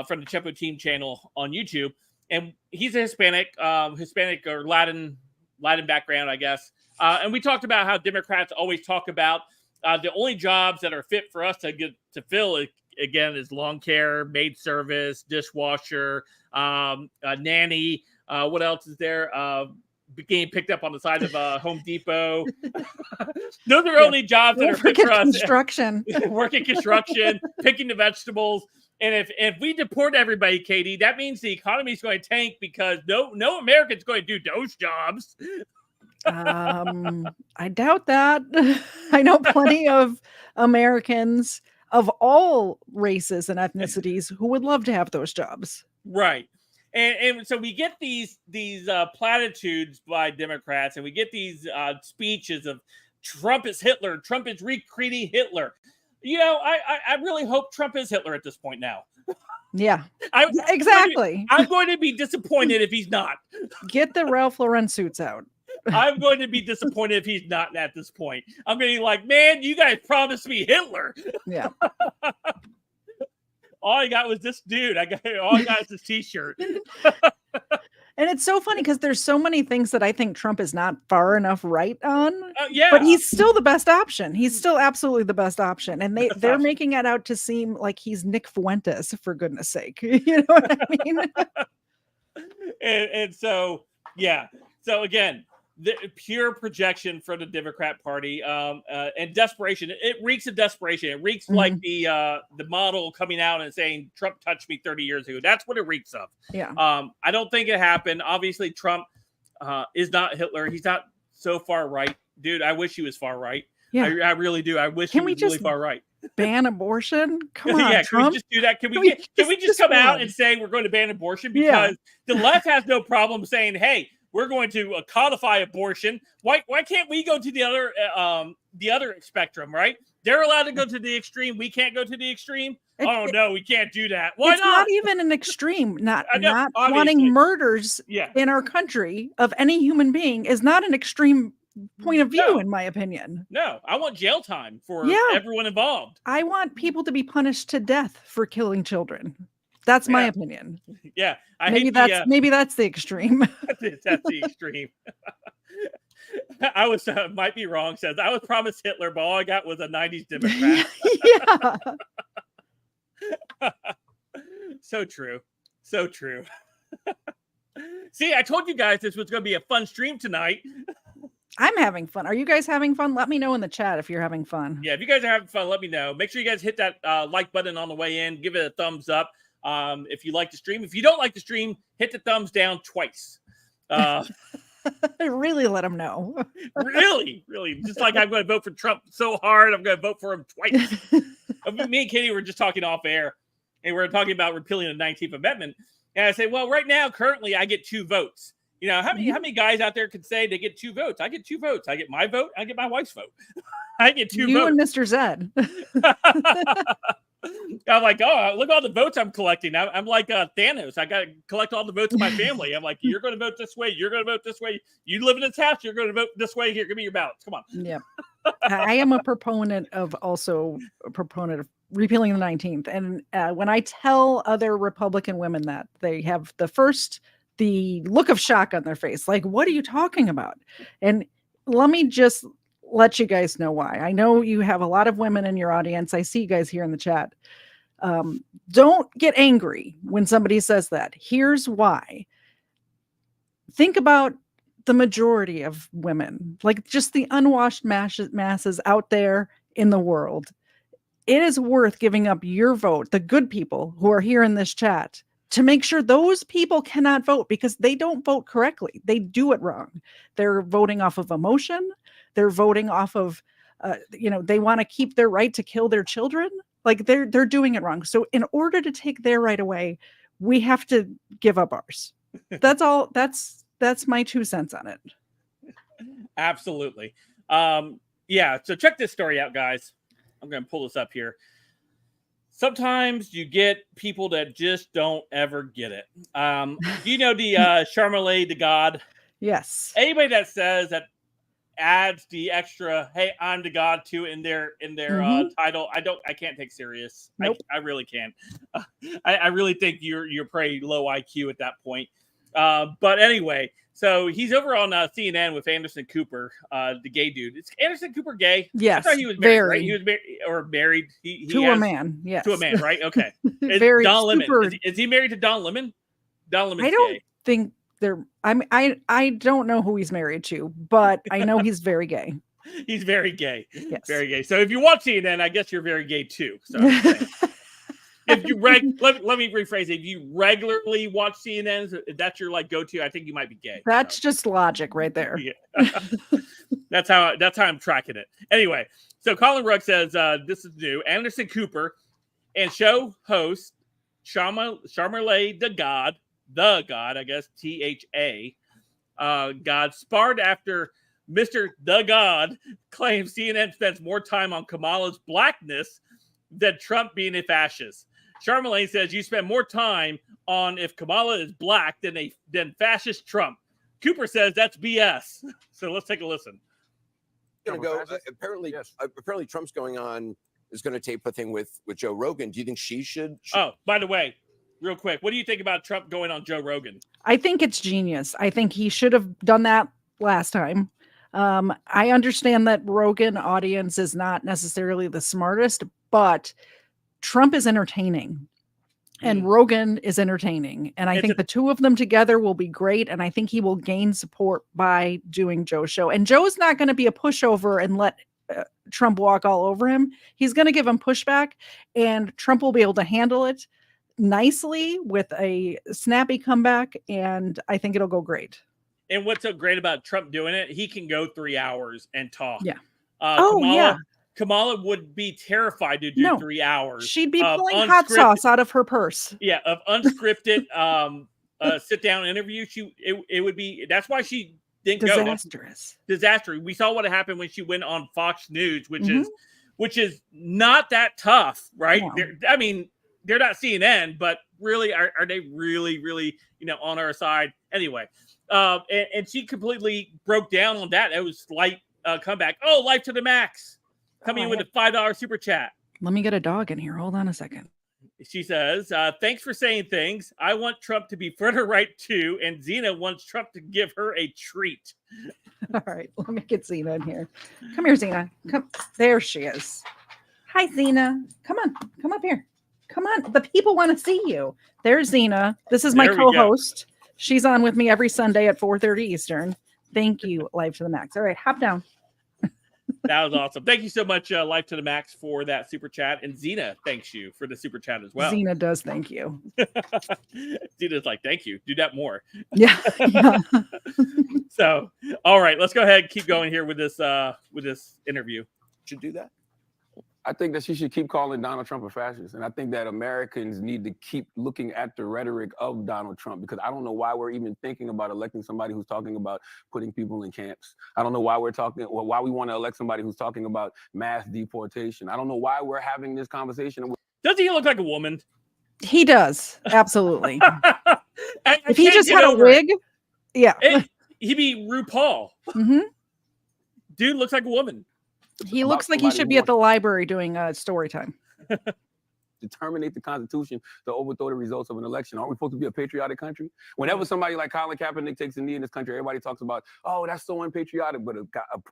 Speaker 3: from the Chepo Team channel on YouTube. And he's a Hispanic or Latin background, I guess. And we talked about how Democrats always talk about the only jobs that are fit for us to fill, again, is lawn care, maid service, dishwasher, nanny. What else is there? Getting picked up on the side of Home Depot. Those are only jobs that are fit for us.
Speaker 4: Construction.
Speaker 3: Working construction, picking the vegetables. And if we deport everybody, Katie, that means the economy is going to tank because no American's going to do those jobs.
Speaker 4: I doubt that. I know plenty of Americans of all races and ethnicities who would love to have those jobs.
Speaker 3: Right. And so we get these platitudes by Democrats, and we get these speeches of Trump is Hitler, Trump is recreating Hitler. I really hope Trump is Hitler at this point now.
Speaker 4: Yeah, exactly.
Speaker 3: I'm going to be disappointed if he's not.
Speaker 4: Get the Ralph Lauren suits out.
Speaker 3: I'm going to be disappointed if he's not at this point. I'm going to be like, man, you guys promised me Hitler.
Speaker 4: Yeah.
Speaker 3: All I got was this dude. All I got is this T-shirt.
Speaker 4: And it's so funny because there's so many things that I think Trump is not far enough right on.
Speaker 3: Yeah.
Speaker 4: But he's still the best option. He's still absolutely the best option. And they're making it out to seem like he's Nick Fuentes, for goodness sake. You know what I mean?
Speaker 3: and so, yeah. So again, the pure projection for the Democrat Party, and desperation. It reeks of desperation. It reeks like the model coming out and saying Trump touched me 30 years ago. That's what it reeks of.
Speaker 4: Yeah.
Speaker 3: I don't think it happened. Obviously, Trump is not Hitler. He's not so far right, dude. I wish he was far right. Yeah, I really do. I wish he was really far right.
Speaker 4: Ban abortion? Come on,
Speaker 3: yeah,
Speaker 4: Trump.
Speaker 3: Can we just do that? Can we just come out and say we're going to ban abortion? Because the left has no problem saying, hey, we're going to codify abortion. Why can't we go to the other spectrum, right? They're allowed to go to the extreme. We can't go to the extreme. No, we can't do that. Why
Speaker 4: it's not even an extreme. Not
Speaker 3: obviously.
Speaker 4: wanting murders in our country of any human being is not an extreme point of view, in my opinion.
Speaker 3: No, I want jail time for everyone involved.
Speaker 4: I want people to be punished to death for killing children. That's my opinion.
Speaker 3: Yeah,
Speaker 4: maybe that's the extreme.
Speaker 3: That's the extreme. I was might be wrong. Says I was promised Hitler, but all I got was a '90s Democrat. Yeah. So true. So true. See, I told you guys this was going to be a fun stream tonight.
Speaker 4: I'm having fun. Are you guys having fun? Let me know in the chat if you're having fun.
Speaker 3: Yeah, if you guys are having fun, let me know. Make sure you guys hit that like button on the way in. Give it a thumbs up. If you like the stream. If you don't like the stream, hit the thumbs down twice.
Speaker 4: Really let them know.
Speaker 3: really. Just like I'm going to vote for Trump so hard, I'm going to vote for him twice. Me and Katie were just talking off air, and we were talking about repealing the 19th Amendment. And I say, well, right now, currently, I get 2 votes. You know, how many guys out there could say they get 2 votes? I get 2 votes. I get my vote. I get my wife's vote. I get 2 votes.
Speaker 4: You and Mr. Zed.
Speaker 3: I'm like, oh, look at all the votes I'm collecting. I'm like Thanos. I got to collect all the votes of my family. I'm like, you're going to vote this way. You're going to vote this way. You live in this house. You're going to vote this way. Here, give me your ballots. Come on.
Speaker 4: Yeah. I am a proponent of repealing the 19th. And when I tell other Republican women that, they have the look of shock on their face. Like, what are you talking about? And let me just let you guys know why. I know you have a lot of women in your audience. I see you guys here in the chat. Don't get angry when somebody says that. Here's why. Think about the majority of women, like just the unwashed masses out there in the world. It is worth giving up your vote, the good people who are here in this chat, to make sure those people cannot vote because they don't vote correctly. They do it wrong. They're voting off of emotion. They're voting off of, they want to keep their right to kill their children. Like they're doing it wrong. So in order to take their right away, we have to give up ours. That's all. That's my 2 cents on it.
Speaker 3: Absolutely. Yeah. So check this story out, guys. I'm going to pull this up here. Sometimes you get people that just don't ever get it. You know the Charmalet, the God?
Speaker 4: Yes.
Speaker 3: Anybody that says that adds the extra, hey, I'm the God too in their title, I can't take serious.
Speaker 4: Nope.
Speaker 3: I really can't. I really think you're pretty low IQ at that point. But anyway, so he's over on CNN with Anderson Cooper, the gay dude. Is Anderson Cooper gay?
Speaker 4: Yes.
Speaker 3: I thought he was married,
Speaker 4: very.
Speaker 3: right? He was married. He
Speaker 4: to a man. Yes.
Speaker 3: To a man, right? Okay.
Speaker 4: Very
Speaker 3: Don Lemon.
Speaker 4: super.
Speaker 3: Is he married to Don Lemon? Don Lemon's
Speaker 4: I don't
Speaker 3: gay.
Speaker 4: think they're. I don't know who he's married to, but I know he's very gay.
Speaker 3: He's very gay.
Speaker 4: Yes.
Speaker 3: Very gay. So if you watch CNN, I guess you're very gay too. So if you let me rephrase it. If you regularly watch CNN, if that's your like go-to, I think you might be gay.
Speaker 4: That's just logic right there.
Speaker 3: Yeah. That's how I'm tracking it. Anyway, so Colin Rugg says this is new. Anderson Cooper and show host Charmalet the God, I guess, THA, God sparred after Mr. The God claims CNN spends more time on Kamala's blackness than Trump being a fascist. Charmalet says you spend more time on if Kamala is black than fascist Trump. Cooper says that's BS. So let's take a listen.
Speaker 11: Apparently Trump's is going to tape a thing with Joe Rogan. Do you think she should?
Speaker 3: Oh, by the way, real quick, what do you think about Trump going on Joe Rogan?
Speaker 4: I think it's genius. I think he should have done that last time. I understand that Rogan audience is not necessarily the smartest, but Trump is entertaining and Rogan is entertaining. And I think the two of them together will be great. And I think he will gain support by doing Joe's show. And Joe's not going to be a pushover and let Trump walk all over him. He's going to give him pushback and Trump will be able to handle it nicely with a snappy comeback. And I think it'll go great.
Speaker 3: And what's so great about Trump doing it, he can go 3 hours and talk.
Speaker 4: Yeah.
Speaker 3: Kamala would be terrified to do 3 hours.
Speaker 4: She'd be pulling hot sauce out of her purse.
Speaker 3: Yeah, of unscripted sit-down interview. It would be. That's why she didn't go. Disastrous. We saw what happened when she went on Fox News, which is not that tough, right? No. They're not CNN, but really, are they really on our side? Anyway, and she completely broke down on that. It was light comeback. Oh, life to the max. Coming in with a $5 super chat.
Speaker 4: Let me get a dog in here. Hold on a second.
Speaker 3: She says, thanks for saying things. I want Trump to be further right too. And Zena wants Trump to give her a treat.
Speaker 4: All right. Let me get Zena in here. Come here, Zena. Come. There she is. Hi, Zena. Come on. Come up here. Come on. The people want to see you. There's Zena. This is my co-host. She's on with me every Sunday at 4:30 Eastern. Thank you, Life to the Max. All right. Hop down.
Speaker 3: That was awesome. Thank you so much, Life to the Max, for that super chat. And Zena thanks you for the super chat as well.
Speaker 4: Zena does thank you.
Speaker 3: Zena's like, thank you. Do that more.
Speaker 4: Yeah.
Speaker 3: So, all right, let's go ahead and keep going here with this interview.
Speaker 11: Should do that.
Speaker 12: I think that she should keep calling Donald Trump a fascist. And I think that Americans need to keep looking at the rhetoric of Donald Trump, because I don't know why we're even thinking about electing somebody who's talking about putting people in camps. I don't know why why we want to elect somebody who's talking about mass deportation. I don't know why we're having this conversation.
Speaker 3: Doesn't he look like a woman?
Speaker 4: He does. Absolutely.
Speaker 3: I
Speaker 4: If he
Speaker 3: can't
Speaker 4: just
Speaker 3: get
Speaker 4: had a
Speaker 3: over it.
Speaker 4: wig, yeah.
Speaker 3: He'd be RuPaul.
Speaker 4: hmm
Speaker 3: Dude looks like a woman.
Speaker 4: He looks like he should be at the library doing story time.
Speaker 12: To terminate the Constitution to overthrow the results of an election. Aren't we supposed to be a patriotic country? Whenever somebody like Colin Kaepernick takes a knee in this country, everybody talks about, oh, that's so unpatriotic. But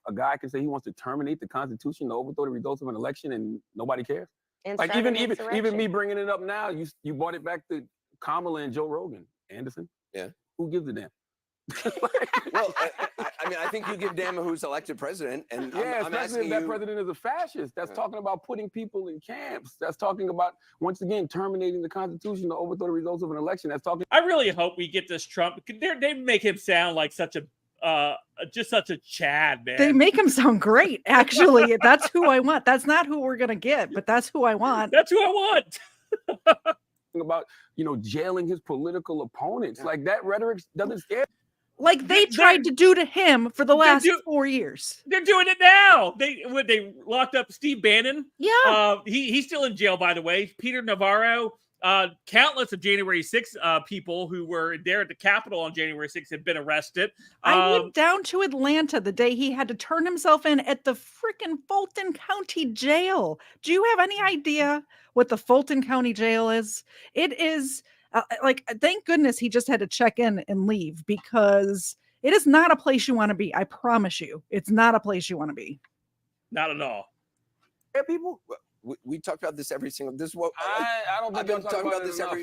Speaker 12: a guy can say he wants to terminate the Constitution to overthrow the results of an election, and nobody cares.
Speaker 13: And
Speaker 12: Like
Speaker 13: start an
Speaker 12: even
Speaker 13: insurrection.
Speaker 12: me bringing it up now, you brought it back to Kamala and Joe Rogan. Anderson,
Speaker 11: Yeah.
Speaker 12: who gives a damn?
Speaker 11: Well, I mean, I think you give a damn who's elected president, and
Speaker 12: Yeah,
Speaker 11: I'm
Speaker 12: especially
Speaker 11: asking
Speaker 12: if that
Speaker 11: you.
Speaker 12: president is a fascist. That's
Speaker 11: Yeah.
Speaker 12: talking about putting people in camps. That's talking about, once again, terminating the Constitution to overthrow the results of an election. That's talking.
Speaker 3: I really hope we get this Trump. They make him sound like such a just such a Chad, man.
Speaker 4: They make him sound great. Actually, that's who I want. That's not who we're gonna get, but that's who I want.
Speaker 3: That's who I want.
Speaker 12: About jailing his political opponents. Like that rhetoric doesn't scare.
Speaker 4: Like they tried to do to him for the last 4 years.
Speaker 3: They're doing it now. They locked up Steve Bannon.
Speaker 4: Yeah.
Speaker 3: He's still in jail, by the way. Peter Navarro. Countless of January 6th people who were there at the Capitol on January 6th have been arrested.
Speaker 4: I went down to Atlanta the day he had to turn himself in at the freaking Fulton County Jail. Do you have any idea what the Fulton County Jail is? It is thank goodness he just had to check in and leave, because it is not a place you want to be. I promise you, it's not a place you want to be.
Speaker 3: Not at all.
Speaker 12: Yeah, people.
Speaker 11: We talk about this every single. This is what
Speaker 12: I don't think
Speaker 11: I've been
Speaker 12: y'all
Speaker 11: talking about
Speaker 12: it
Speaker 11: this
Speaker 12: enough.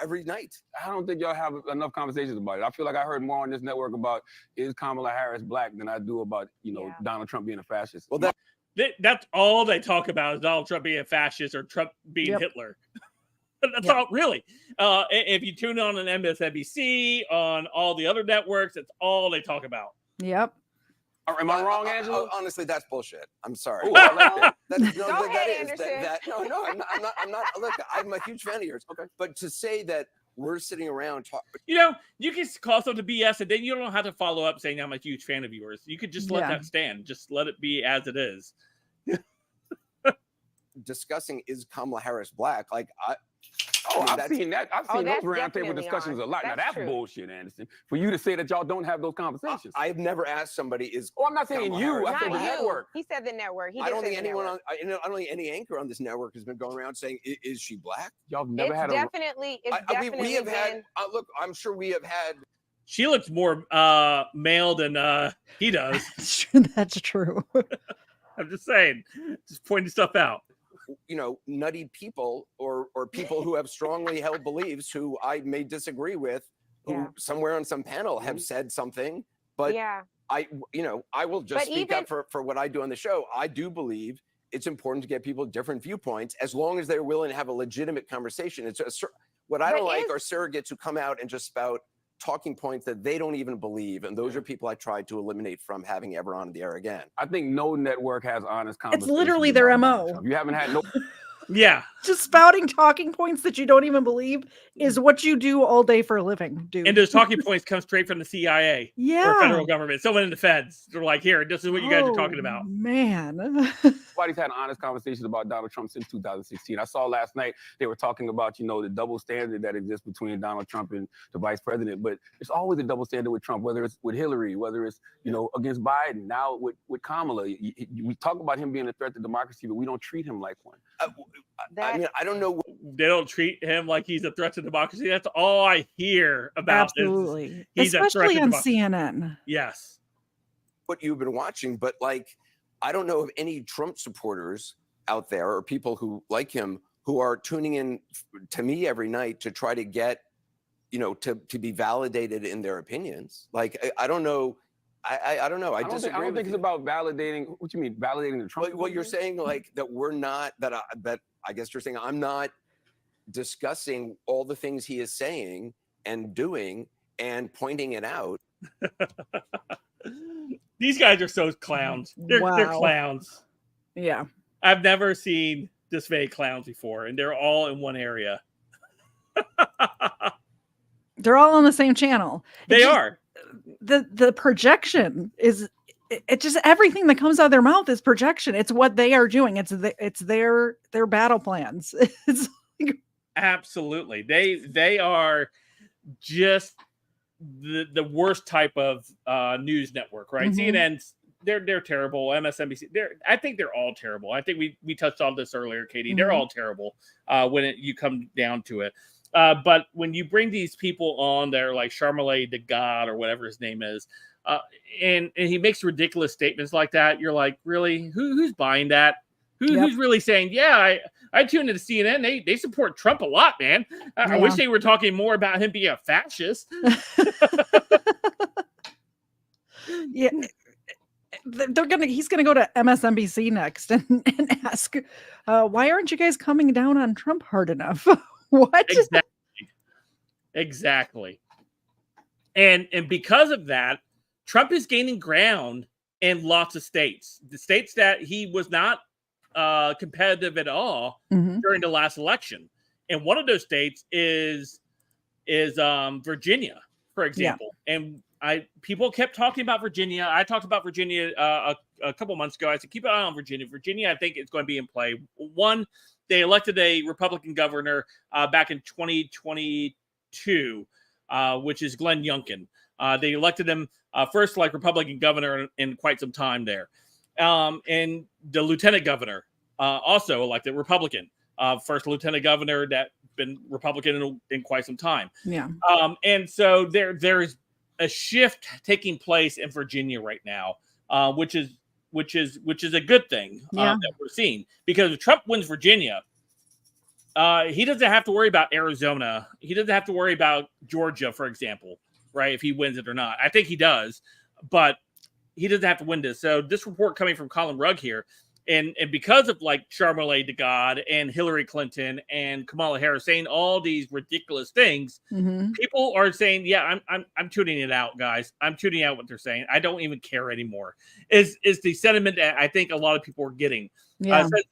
Speaker 11: every night.
Speaker 12: I don't think y'all have enough conversations about it. I feel like I heard more on this network about is Kamala Harris black than I do about Donald Trump being a fascist.
Speaker 11: Well,
Speaker 3: that's all they talk about is Donald Trump being a fascist or Trump being Hitler. That's all, really. If you tune on an MSNBC, on all the other networks, that's all they talk about.
Speaker 4: Yep.
Speaker 12: Am I wrong, Angela?
Speaker 11: Honestly, that's bullshit. I'm sorry.
Speaker 12: Ooh, I like that.
Speaker 11: That's, no,
Speaker 13: Go
Speaker 11: that
Speaker 13: ahead,
Speaker 11: is
Speaker 13: Anderson.
Speaker 11: no, I'm not. Look, I'm a huge fan of yours. Okay, but to say that we're sitting around talking,
Speaker 3: you can call something BS, and then you don't have to follow up saying I'm a huge fan of yours. You could just let that stand. Just let it be as it is.
Speaker 11: discussing is Kamala Harris black? Like
Speaker 12: I've seen that. I've seen those
Speaker 13: that's
Speaker 12: roundtable
Speaker 13: definitely
Speaker 12: discussions
Speaker 13: on.
Speaker 12: a lot. Now
Speaker 13: That's
Speaker 12: that's
Speaker 13: true.
Speaker 12: bullshit, Anderson. For you to say that y'all don't have those conversations.
Speaker 11: I've never asked somebody is.
Speaker 12: I'm not saying
Speaker 11: Kamala
Speaker 12: you.
Speaker 11: Harris
Speaker 12: I said the
Speaker 13: Not you.
Speaker 12: network.
Speaker 13: He said the network. He
Speaker 11: I
Speaker 13: did
Speaker 11: don't
Speaker 13: say
Speaker 11: think
Speaker 13: the
Speaker 11: anyone
Speaker 13: network.
Speaker 11: I don't think any anchor on this network has been going around saying, "Is she black?"
Speaker 12: Y'all never
Speaker 13: It's
Speaker 12: had a.
Speaker 13: definitely. It's definitely
Speaker 11: we have
Speaker 13: been.
Speaker 11: had. Look, I'm sure we have had.
Speaker 3: She looks more male than he does.
Speaker 4: That's true.
Speaker 3: I'm just saying, just pointing stuff out.
Speaker 11: Nutty people or people who have strongly held beliefs who I may disagree with, who somewhere on some panel have said something, but I will just speak up for what I do on the show. I do believe it's important to get people different viewpoints as long as they're willing to have a legitimate conversation. What I don't like are surrogates who come out and just spout talking points that they don't even believe, and those are people I tried to eliminate from having ever on the air again.
Speaker 12: I think no network has honest conversations.
Speaker 4: It's literally their
Speaker 12: about
Speaker 4: MO.
Speaker 12: Donald Trump. You haven't had no.
Speaker 3: Yeah.
Speaker 4: Just spouting talking points that you don't even believe is what you do all day for a living, dude.
Speaker 3: And those talking points come straight from the CIA
Speaker 4: Yeah.
Speaker 3: or federal government. Someone in the feds. They're like, here, this is what you guys are talking about.
Speaker 4: Man.
Speaker 12: Nobody's had honest conversations about Donald Trump since 2016. I saw last night they were talking about, the double standard that exists between Donald Trump and the vice president. But it's always a double standard with Trump, whether it's with Hillary, whether it's, against Biden, now with Kamala. We talk about him being a threat to democracy, but we don't treat him like one.
Speaker 11: I mean, I don't know.
Speaker 3: They don't treat him like he's a threat to democracy. That's all I hear about.
Speaker 4: Absolutely.
Speaker 3: He's
Speaker 4: especially
Speaker 3: a threat to
Speaker 4: on
Speaker 3: democracy.
Speaker 4: CNN.
Speaker 3: Yes.
Speaker 11: What you've been watching, but I don't know of any Trump supporters out there or people who like him who are tuning in to me every night to try to get, to be validated in their opinions. I don't know. I don't know. I disagree.
Speaker 12: I don't think it's about validating. What you mean, validating the Trump?
Speaker 11: Well, you're saying that we're not. That I guess you're saying I'm not discussing all the things he is saying and doing and pointing it out.
Speaker 3: These guys are so clowns. They're clowns.
Speaker 4: Yeah.
Speaker 3: I've never seen this many clowns before, and they're all in one area.
Speaker 4: They're all on the same channel.
Speaker 3: They are.
Speaker 4: The projection is it just, everything that comes out of their mouth is projection. It's what they are doing. It's their battle plans. It's like,
Speaker 3: absolutely. They are just the worst type of news network, right?
Speaker 4: Mhm.
Speaker 3: CNN's they're terrible. MSNBC, I think they're all terrible. I think we touched on this earlier, Katie. They're
Speaker 4: Mhm.
Speaker 3: all terrible when you come down to it. But when you bring these people on, they're like Charmaine the God or whatever his name is, and he makes ridiculous statements like that. You're like, really? Who's buying that? Who's really saying, yeah, I tuned into CNN. They support Trump a lot, man. I wish they were talking more about him being a fascist.
Speaker 4: Yeah. He's gonna go to MSNBC next and ask, why aren't you guys coming down on Trump hard enough? What?
Speaker 3: Exactly. And because of that, Trump is gaining ground in lots of states. The states that he was not competitive at all during the last election. And one of those states is Virginia, for example. And people kept talking about Virginia. I talked about Virginia a couple months ago. I said, keep an eye on Virginia. Virginia, I think it's going to be in play. One, they elected a Republican governor back in 2022, which is Glenn Youngkin. They elected him first like Republican governor in quite some time there. And the lieutenant governor also elected Republican. First lieutenant governor that been Republican in quite some time.
Speaker 4: Yeah.
Speaker 3: And so there's a shift taking place in Virginia right now, which is a good thing that we're seeing, because if Trump wins Virginia, he doesn't have to worry about Arizona. He doesn't have to worry about Georgia, for example, right? If he wins it or not. I think he does, but he doesn't have to win this. So this report coming from Colin Rugg here, and because of like Charmaine the God and Hillary Clinton and Kamala Harris saying all these ridiculous things, people are saying, yeah, I'm tuning it out, guys. I'm tuning out what they're saying. I don't even care anymore. Is the sentiment that I think a lot of people are getting.
Speaker 4: Yeah.
Speaker 3: Says,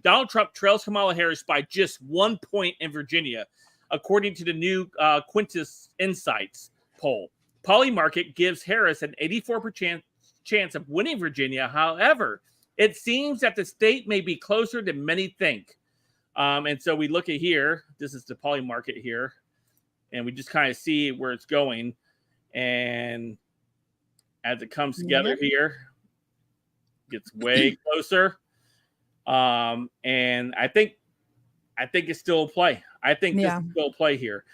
Speaker 3: Donald Trump trails Kamala Harris by just 1 point in Virginia, according to the new Quintus Insights poll. Polymarket gives Harris an 84% chance of winning Virginia. However, it seems that the state may be closer than many think. And so we look at here. This is the Polymarket here. And we just kind of see where it's going. And as it comes together here, gets way closer. And I think it's still a play. I think this is still a play here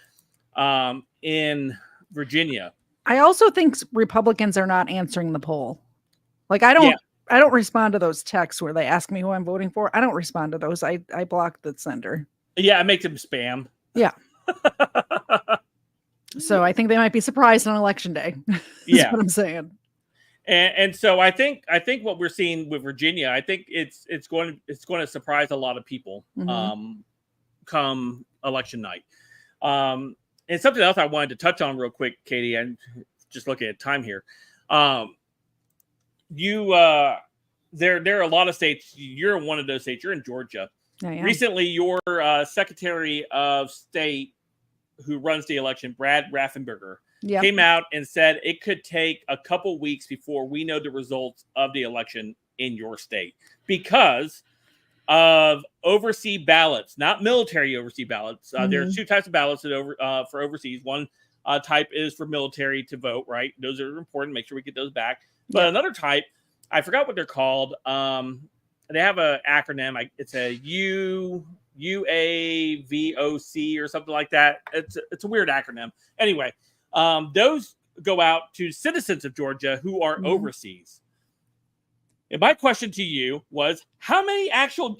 Speaker 3: in Virginia.
Speaker 4: I also think Republicans are not answering the poll. Like, I don't respond to those texts where they ask me who I'm voting for. I don't respond to those. I block the sender.
Speaker 3: Yeah, I make them spam.
Speaker 4: Yeah. So I think they might be surprised on election day.
Speaker 3: Yeah,
Speaker 4: what I'm saying.
Speaker 3: And so I think what we're seeing with Virginia, I think it's going to surprise a lot of people come election night. And something else I wanted to touch on real quick, Katie, and just looking at time here. There are a lot of states. You're in one of those states. You're in Georgia. Recently, your Secretary of State, who runs the election, Brad Raffensperger, came out and said it could take a couple weeks before we know the results of the election in your state because of overseas ballots, not military overseas ballots. There's two types of ballots that for overseas. One type is for military to vote, right? Those are important. Make sure we get those back. But another type, I forgot what they're called. They have an acronym. It's a UAVOC or something like that. It's a weird acronym. Anyway, those go out to citizens of Georgia who are overseas. And my question to you was, how many actual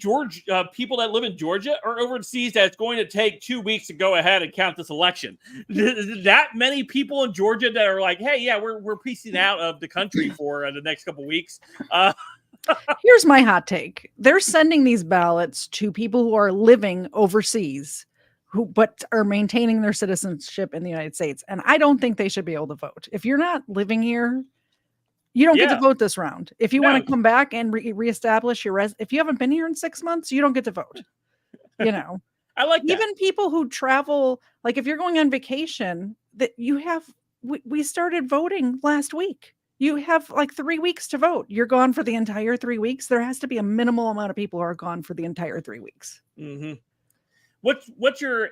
Speaker 3: people that live in Georgia are overseas that it's going to take 2 weeks to go ahead and count this election? That many people in Georgia that are like, hey, yeah, we're piecing out of the country for the next couple weeks.
Speaker 4: Here's my hot take. They're sending these ballots to people who are living overseas, but are maintaining their citizenship in the United States. And I don't think they should be able to vote. If you're not living here, you don't get to vote this round. If you want to come back and reestablish your if you haven't been here in 6 months, you don't get to vote. You know,
Speaker 3: I like that.
Speaker 4: Even people who travel, like if you're going on vacation, that you have, we started voting last week. You have like 3 weeks to vote. You're gone for the entire 3 weeks. There has to be a minimal amount of people who are gone for the entire 3 weeks.
Speaker 3: Mm-hmm. What's your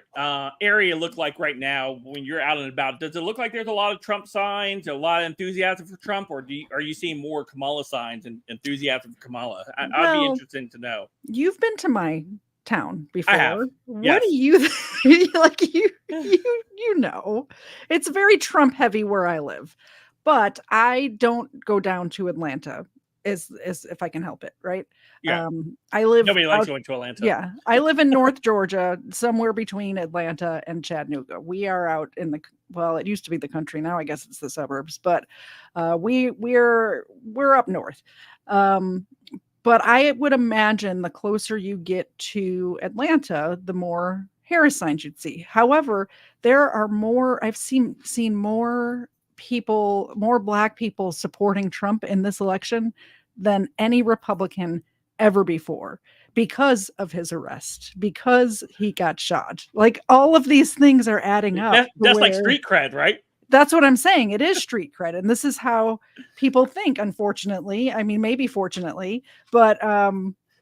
Speaker 3: area look like right now when you're out and about? Does it look like there's a lot of Trump signs, a lot of enthusiasm for Trump, or are you seeing more Kamala signs and enthusiasm for Kamala? I'd be interested to know.
Speaker 4: You've been to my town before.
Speaker 3: I have.
Speaker 4: What
Speaker 3: Yes.
Speaker 4: do you like? You know, it's very Trump heavy where I live, but I don't go down to Atlanta is if I can help it, right?
Speaker 3: Yeah.
Speaker 4: I live.
Speaker 3: Nobody likes going to Atlanta.
Speaker 4: Yeah, I live in North Georgia, somewhere between Atlanta and Chattanooga. We are out in it used to be the country. Now I guess it's the suburbs, but we're up north. But I would imagine the closer you get to Atlanta, the more Harris signs you'd see. However, there are more. I've seen more people, more Black people supporting Trump in this election than any Republican ever before, because of his arrest, because he got shot. Like, all of these things are adding up.
Speaker 3: That's like street cred, right?
Speaker 4: That's what I'm saying. It is street cred. And this is how people think, unfortunately. I mean, maybe fortunately, but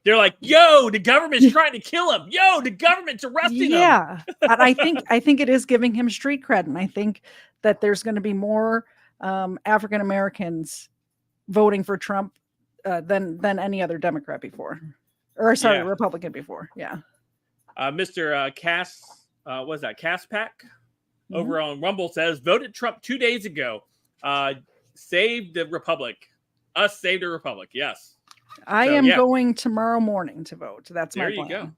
Speaker 3: they're like, yo, the government's trying to kill him. Yo, the government's arresting him.
Speaker 4: Yeah. And I think it is giving him street cred. And I think that there's going to be more African Americans voting for Trump than any other Democrat before. Or sorry,
Speaker 3: Yeah.
Speaker 4: Republican before. Yeah.
Speaker 3: Mr. What's that? Caspack over on Rumble says, voted Trump 2 days ago. Save the Republic. Us save the Republic. Yes.
Speaker 4: I am going tomorrow morning to vote. That's my plan.
Speaker 3: There you go.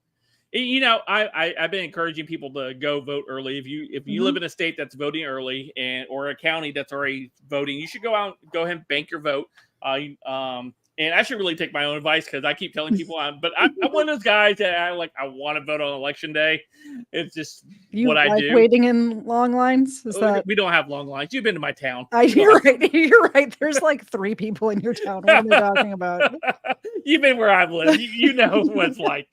Speaker 3: You know, I've been encouraging people to go vote early. If you live in a state that's voting early or a county that's already voting, you should go ahead and bank your vote. And I should really take my own advice, because I keep telling people I'm one of those guys that I want to vote on election day. It's just what I do.
Speaker 4: Waiting in long lines?
Speaker 3: We don't have long lines. You've been to my town.
Speaker 4: You're right. You're right. There's like 3 people in your town. What are you talking about?
Speaker 3: You've been where I've lived. You know what it's like.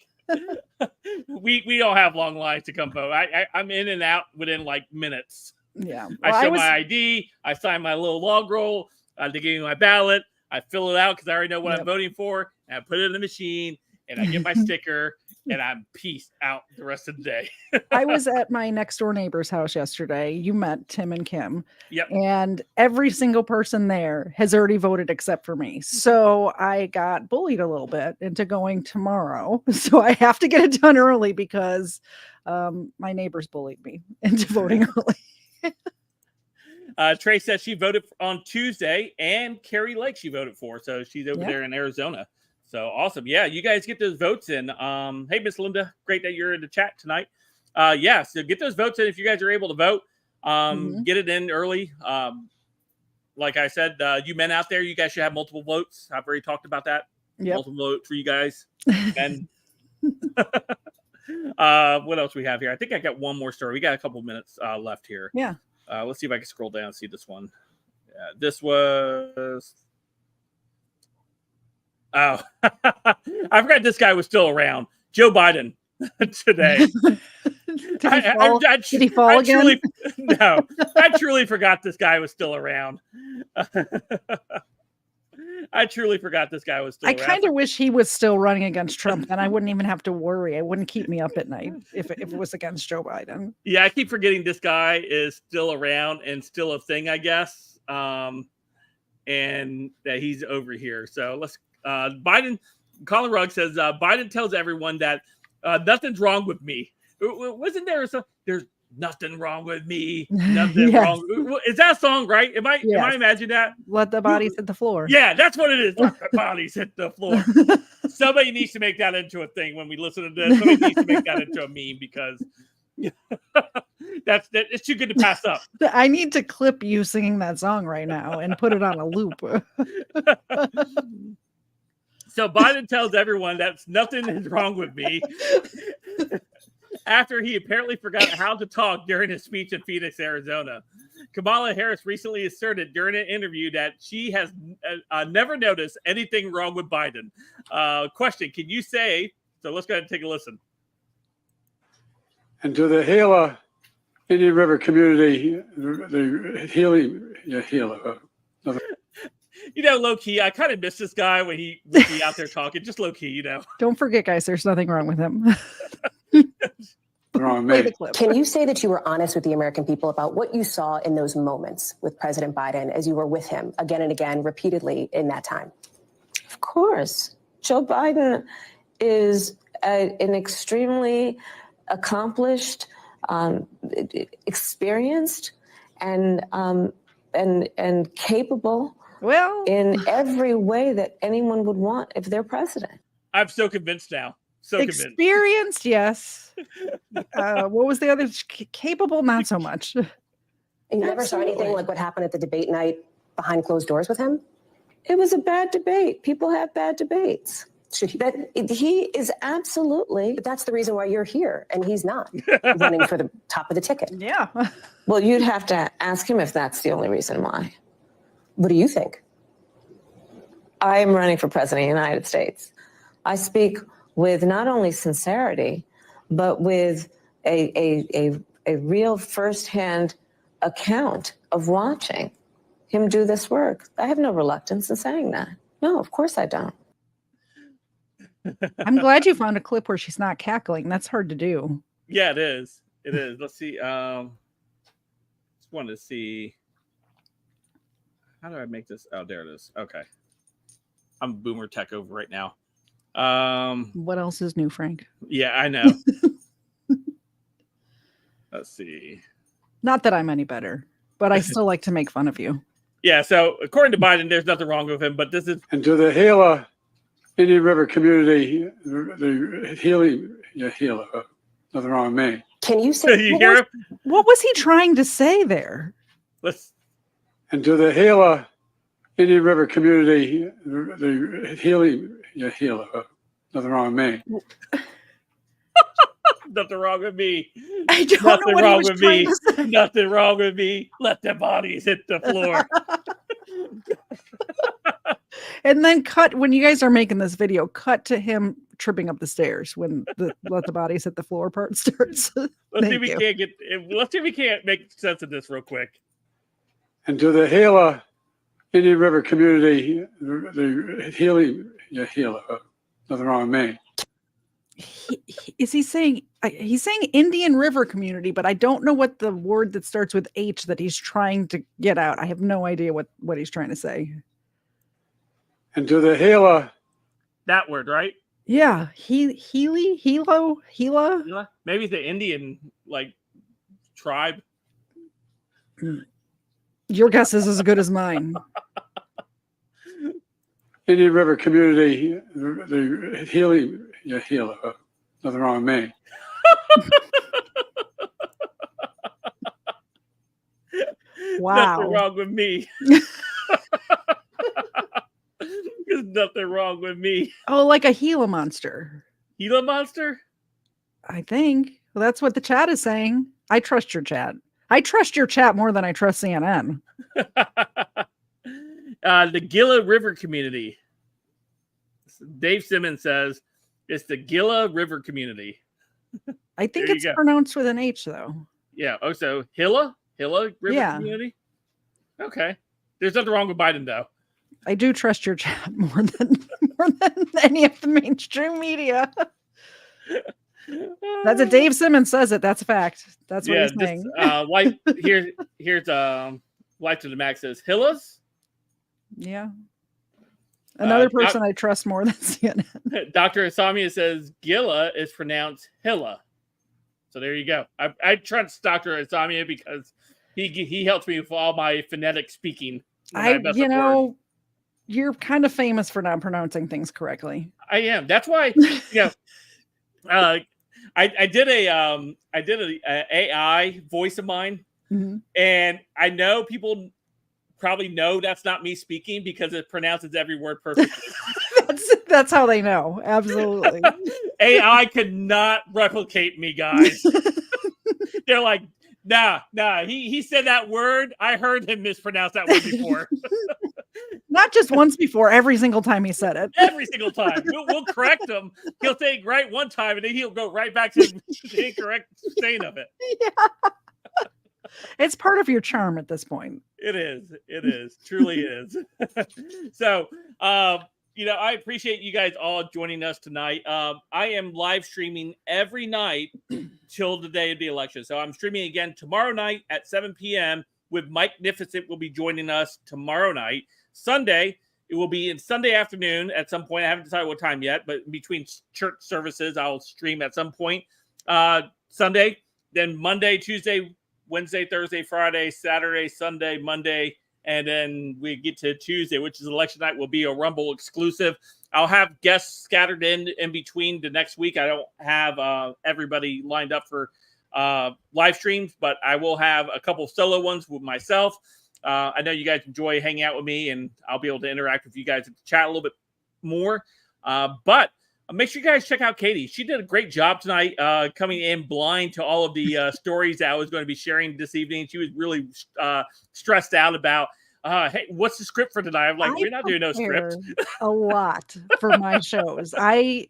Speaker 3: We don't have long lines to come vote. I'm in and out within like minutes.
Speaker 4: Yeah. Well,
Speaker 3: I show my ID. I sign my little log roll. They give me my ballot. I fill it out because I already know what I'm voting for. And I put it in the machine, and I get my sticker, and I'm peaced out the rest of the day.
Speaker 4: I was at my next door neighbor's house yesterday. You met Tim and Kim.
Speaker 3: Yep.
Speaker 4: And every single person there has already voted except for me. So I got bullied a little bit into going tomorrow. So I have to get it done early because my neighbors bullied me into voting early.
Speaker 3: Trey says she voted on Tuesday, and Carrie Lake she voted for. So she's over there in Arizona. So awesome. Yeah, you guys get those votes in. Hey, Miss Linda, great that you're in the chat tonight. Yeah, so get those votes in if you guys are able to vote. Get it in early. Like I said, you men out there, you guys should have multiple votes. I've already talked about that.
Speaker 4: Yep.
Speaker 3: Multiple votes for you guys. And what else we have here? I think I got one more story. We got a couple minutes left here.
Speaker 4: Yeah.
Speaker 3: Let's see if I can scroll down and see this one. This was... Oh, I forgot this guy was still around. Joe Biden today.
Speaker 4: Did he fall again?
Speaker 3: No, I truly forgot this guy was still around. I truly forgot this guy was still around.
Speaker 4: I kind of wish he was still running against Trump, and I wouldn't even have to worry. It wouldn't keep me up at night if it was against Joe Biden.
Speaker 3: Yeah, I keep forgetting this guy is still around and still a thing, I guess. And that he's over here. So let's Biden. Colin Rugg says Biden tells everyone that nothing's wrong with me. Wasn't there there's nothing wrong with me? Nothing wrong. Is that a song, right? Am I imagining that?
Speaker 4: Let the bodies hit the floor.
Speaker 3: Yeah, that's what it is. Let the bodies hit the floor. Somebody needs to make that into a thing when we listen to this. Somebody needs to make that into a meme, because it's too good to pass up.
Speaker 4: I need to clip you singing that song right now and put it on a loop.
Speaker 3: So Biden tells everyone that nothing is wrong with me after he apparently forgot how to talk during his speech in Phoenix, Arizona. Kamala Harris recently asserted during an interview that she has never noticed anything wrong with Biden. Question, can you say, so let's go ahead and take a listen.
Speaker 14: And to the Gila Indian River community, the Gila.
Speaker 3: Low key, I kind of miss this guy when he would be out there talking, just low key,
Speaker 4: Don't forget, guys, there's nothing wrong with him.
Speaker 14: Play the clip. Can you say that you were honest with the American people about what you saw in those moments with President Biden as you were with him again and again, repeatedly in that time?
Speaker 15: Of course. Joe Biden is an extremely accomplished, experienced, and capable.
Speaker 4: Well,
Speaker 15: in every way that anyone would want if they're president.
Speaker 3: I'm so convinced now. So convinced.
Speaker 4: Experienced, yes. What was the other? Capable, not so much.
Speaker 14: And you never saw anything like what happened at the debate night behind closed doors with him?
Speaker 15: It was a bad debate. People have bad debates. He is absolutely.
Speaker 14: But that's the reason why you're here and he's not running for the top of the ticket.
Speaker 4: Yeah.
Speaker 15: Well, you'd have to ask him if that's the only reason why.
Speaker 14: What do you think?
Speaker 15: I am running for president of the United States. I speak with not only sincerity, but with a real firsthand account of watching him do this work. I have no reluctance in saying that. No, of course I don't.
Speaker 4: I'm glad you found a clip where she's not cackling. That's hard to do.
Speaker 3: Yeah, it is. It is. Let's see. Just wanted to see. How do I make this? Oh, there it is. Okay. I'm boomer tech over right now.
Speaker 4: What else is new, Frank?
Speaker 3: Yeah, I know. Let's see.
Speaker 4: Not that I'm any better, but I still like to make fun of you.
Speaker 3: Yeah, so according to Biden, there's nothing wrong with him, but this is...
Speaker 16: And to the Gila Indian River community, the Gila, nothing wrong with me.
Speaker 14: Can you say...
Speaker 3: you hear him?
Speaker 4: What was he trying to say there?
Speaker 3: Let's...
Speaker 16: And to the Gila Indian River community, the Gila, nothing wrong with me.
Speaker 3: Nothing wrong with me.
Speaker 4: I don't
Speaker 3: Nothing
Speaker 4: know what
Speaker 3: wrong
Speaker 4: he was
Speaker 3: with
Speaker 4: trying
Speaker 3: me.
Speaker 4: to say.
Speaker 3: Nothing wrong with me. Let the bodies hit the floor.
Speaker 4: And then cut, when you guys are making this video, cut to him tripping up the stairs when the let the bodies hit the floor part starts.
Speaker 3: Let's see if we can't make sense of this real quick.
Speaker 16: And to the Gila Indian River community, the Gila, nothing wrong with me.
Speaker 4: Is he saying, he's saying Indian River community, but I don't know what the word that starts with H that he's trying to get out. I have no idea what he's trying to say.
Speaker 16: And to the Gila.
Speaker 3: That word, right?
Speaker 4: Yeah. Gila?
Speaker 3: Maybe the Indian, tribe.
Speaker 4: Your guess is as good as mine.
Speaker 16: Indian River community, the Gila, nothing wrong with me.
Speaker 4: Wow.
Speaker 3: Nothing wrong with me. There's nothing wrong with me.
Speaker 4: Oh, like a Gila monster.
Speaker 3: Gila monster?
Speaker 4: I think. Well, that's what the chat is saying. I trust your chat. I trust your chat more than I trust CNN.
Speaker 3: The Gila River community. Dave Simmons says it's the Gila River community.
Speaker 4: I think it's pronounced with an H, though.
Speaker 3: Yeah. Oh, so Gila River community. Okay. There's nothing wrong with Biden, though.
Speaker 4: I do trust your chat more than any of the mainstream media. That's what Dave Simmons says it. That's a fact. That's what he's saying.
Speaker 3: Here's Life to the Max says Hillas.
Speaker 4: Yeah. Another person I trust more than CNN.
Speaker 3: Dr. Asamia says Gila is pronounced Hilla. So there you go. I trust Dr. Asamia because he helps me with all my phonetic speaking.
Speaker 4: You're kind of famous for not pronouncing things correctly.
Speaker 3: I am. That's why, I did a AI voice of mine, and I know people probably know that's not me speaking because it pronounces every word perfectly.
Speaker 4: That's how they know. Absolutely.
Speaker 3: AI could not replicate me, guys. They're like, nah. He said that word. I heard him mispronounce that word before.
Speaker 4: Not just once before, every single time he said it.
Speaker 3: Every single time. We'll correct him. He'll say it right one time, and then he'll go right back to the incorrect saying of it.
Speaker 4: Yeah. It's part of your charm at this point.
Speaker 3: It is, truly is. So, I appreciate you guys all joining us tonight. I am live streaming every night till the day of the election. So I'm streaming again tomorrow night at 7 p.m. with Mike Nificent will be joining us tomorrow night. Sunday, it will be in Sunday afternoon at some point. I haven't decided what time yet, but between church services, I'll stream at some point. Sunday, then Monday, Tuesday, Wednesday, Thursday, Friday, Saturday, Sunday, Monday, and then we get to Tuesday, which is election night, will be a Rumble exclusive. I'll have guests scattered in between the next week. I don't have everybody lined up for live streams, but I will have a couple solo ones with myself. I know you guys enjoy hanging out with me, and I'll be able to interact with you guys and chat a little bit more. But make sure you guys check out Katie. She did a great job tonight coming in blind to all of the stories that I was going to be sharing this evening. She was really stressed out about, hey, what's the script for tonight? I'm like, we're not doing no script.
Speaker 4: A lot for my shows. I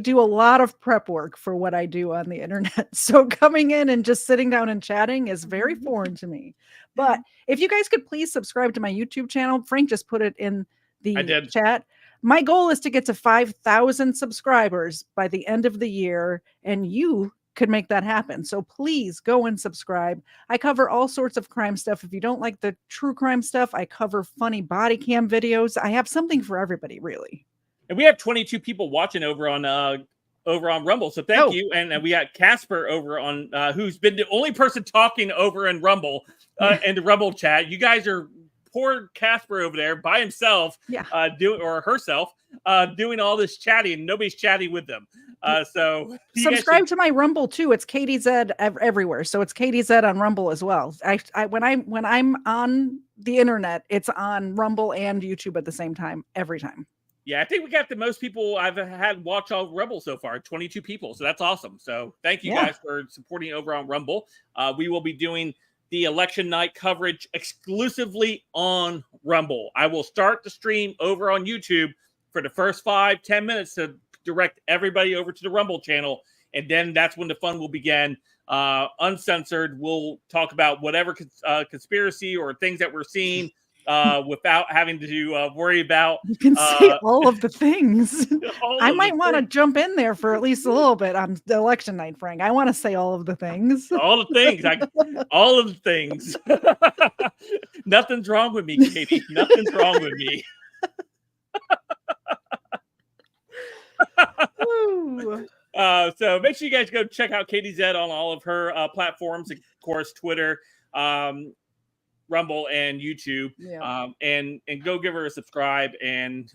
Speaker 4: do a lot of prep work for what I do on the internet. So coming in and just sitting down and chatting is very foreign to me. But if you guys could please subscribe to my YouTube channel, Frank just put it in the chat. My goal is to get to 5,000 subscribers by the end of the year, and you could make that happen. So please go and subscribe. I cover all sorts of crime stuff. If you don't like the true crime stuff, I cover funny body cam videos. I have something for everybody, really.
Speaker 3: And we have 22 people watching over on Rumble. So thank you. And we got Casper over on who's been the only person talking over in Rumble in the Rumble chat. You guys are poor Casper over there by himself, doing all this chatting. Nobody's chatting with them. So
Speaker 4: subscribe to my Rumble too. It's Katie Zed everywhere. So it's Katie Zed on Rumble as well. When I'm on the internet, it's on Rumble and YouTube at the same time, every time.
Speaker 3: Yeah, I think we got the most people I've had watch all Rumble so far, 22 people. So that's awesome. So thank you guys for supporting over on Rumble. We will be doing the election night coverage exclusively on Rumble. I will start the stream over on YouTube for the first 5-10 minutes to direct everybody over to the Rumble channel. And then that's when the fun will begin. Uncensored. We'll talk about whatever conspiracy or things that we're seeing without having to worry about.
Speaker 4: You can say all of the things. I might want to jump in there for at least a little bit on the election night, Frank. I want to say all of the things.
Speaker 3: All the things. All of the things. Nothing's wrong with me, Katie. Nothing's wrong with me. So make sure you guys go check out Katie Zed on all of her platforms, of course, Twitter, Rumble, and YouTube. And go give her a subscribe and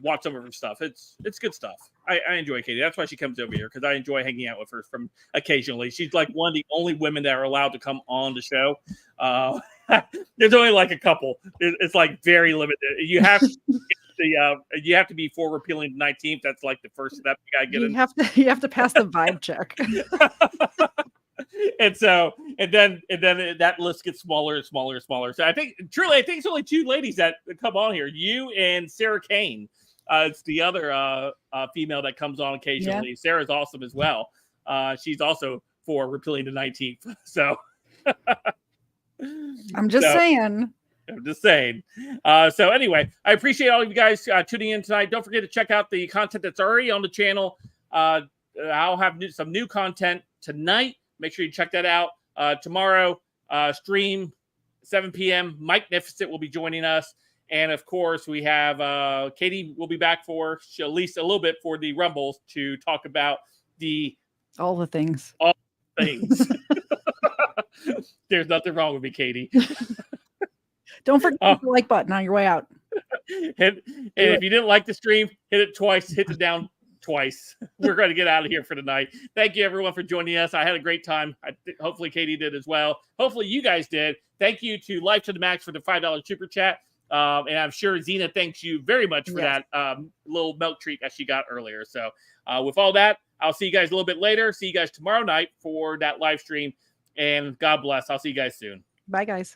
Speaker 3: watch some of her stuff. It's good stuff. I enjoy Katie. That's why she comes over here, because I enjoy hanging out with her from occasionally. She's like one of the only women that are allowed to come on the show. There's only like a couple. It's like very limited. You have to be for repealing the 19th. That's like the first step you gotta get in.
Speaker 4: You have to pass the vibe check.
Speaker 3: And then that list gets smaller and smaller and smaller. So I think it's only two ladies that come on here. You and Sarah Kane. It's the other female that comes on occasionally. Yeah. Sarah's awesome as well. She's also for repealing the 19th. So
Speaker 4: I'm just saying.
Speaker 3: So anyway, I appreciate all of you guys tuning in tonight. Don't forget to check out the content that's already on the channel. I'll have some new content tonight. Make sure you check that out. Tomorrow, stream 7 p.m. Mike Nificent will be joining us. And of course, we have Katie will be back for at least a little bit for the Rumbles to talk about
Speaker 4: all the things.
Speaker 3: There's nothing wrong with me, Katie.
Speaker 4: Don't forget the like button on your way out.
Speaker 3: And if you didn't like the stream, hit it twice, hit it down twice. We're going to get out of here for tonight. Thank you, everyone, for joining us. I had a great time. Hopefully, Katie did as well. Hopefully, you guys did. Thank you to Life to the Max for the $5 super chat. And I'm sure Zena thanks you very much for that little milk treat that she got earlier. So with all that, I'll see you guys a little bit later. See you guys tomorrow night for that live stream. And God bless. I'll see you guys soon.
Speaker 4: Bye, guys.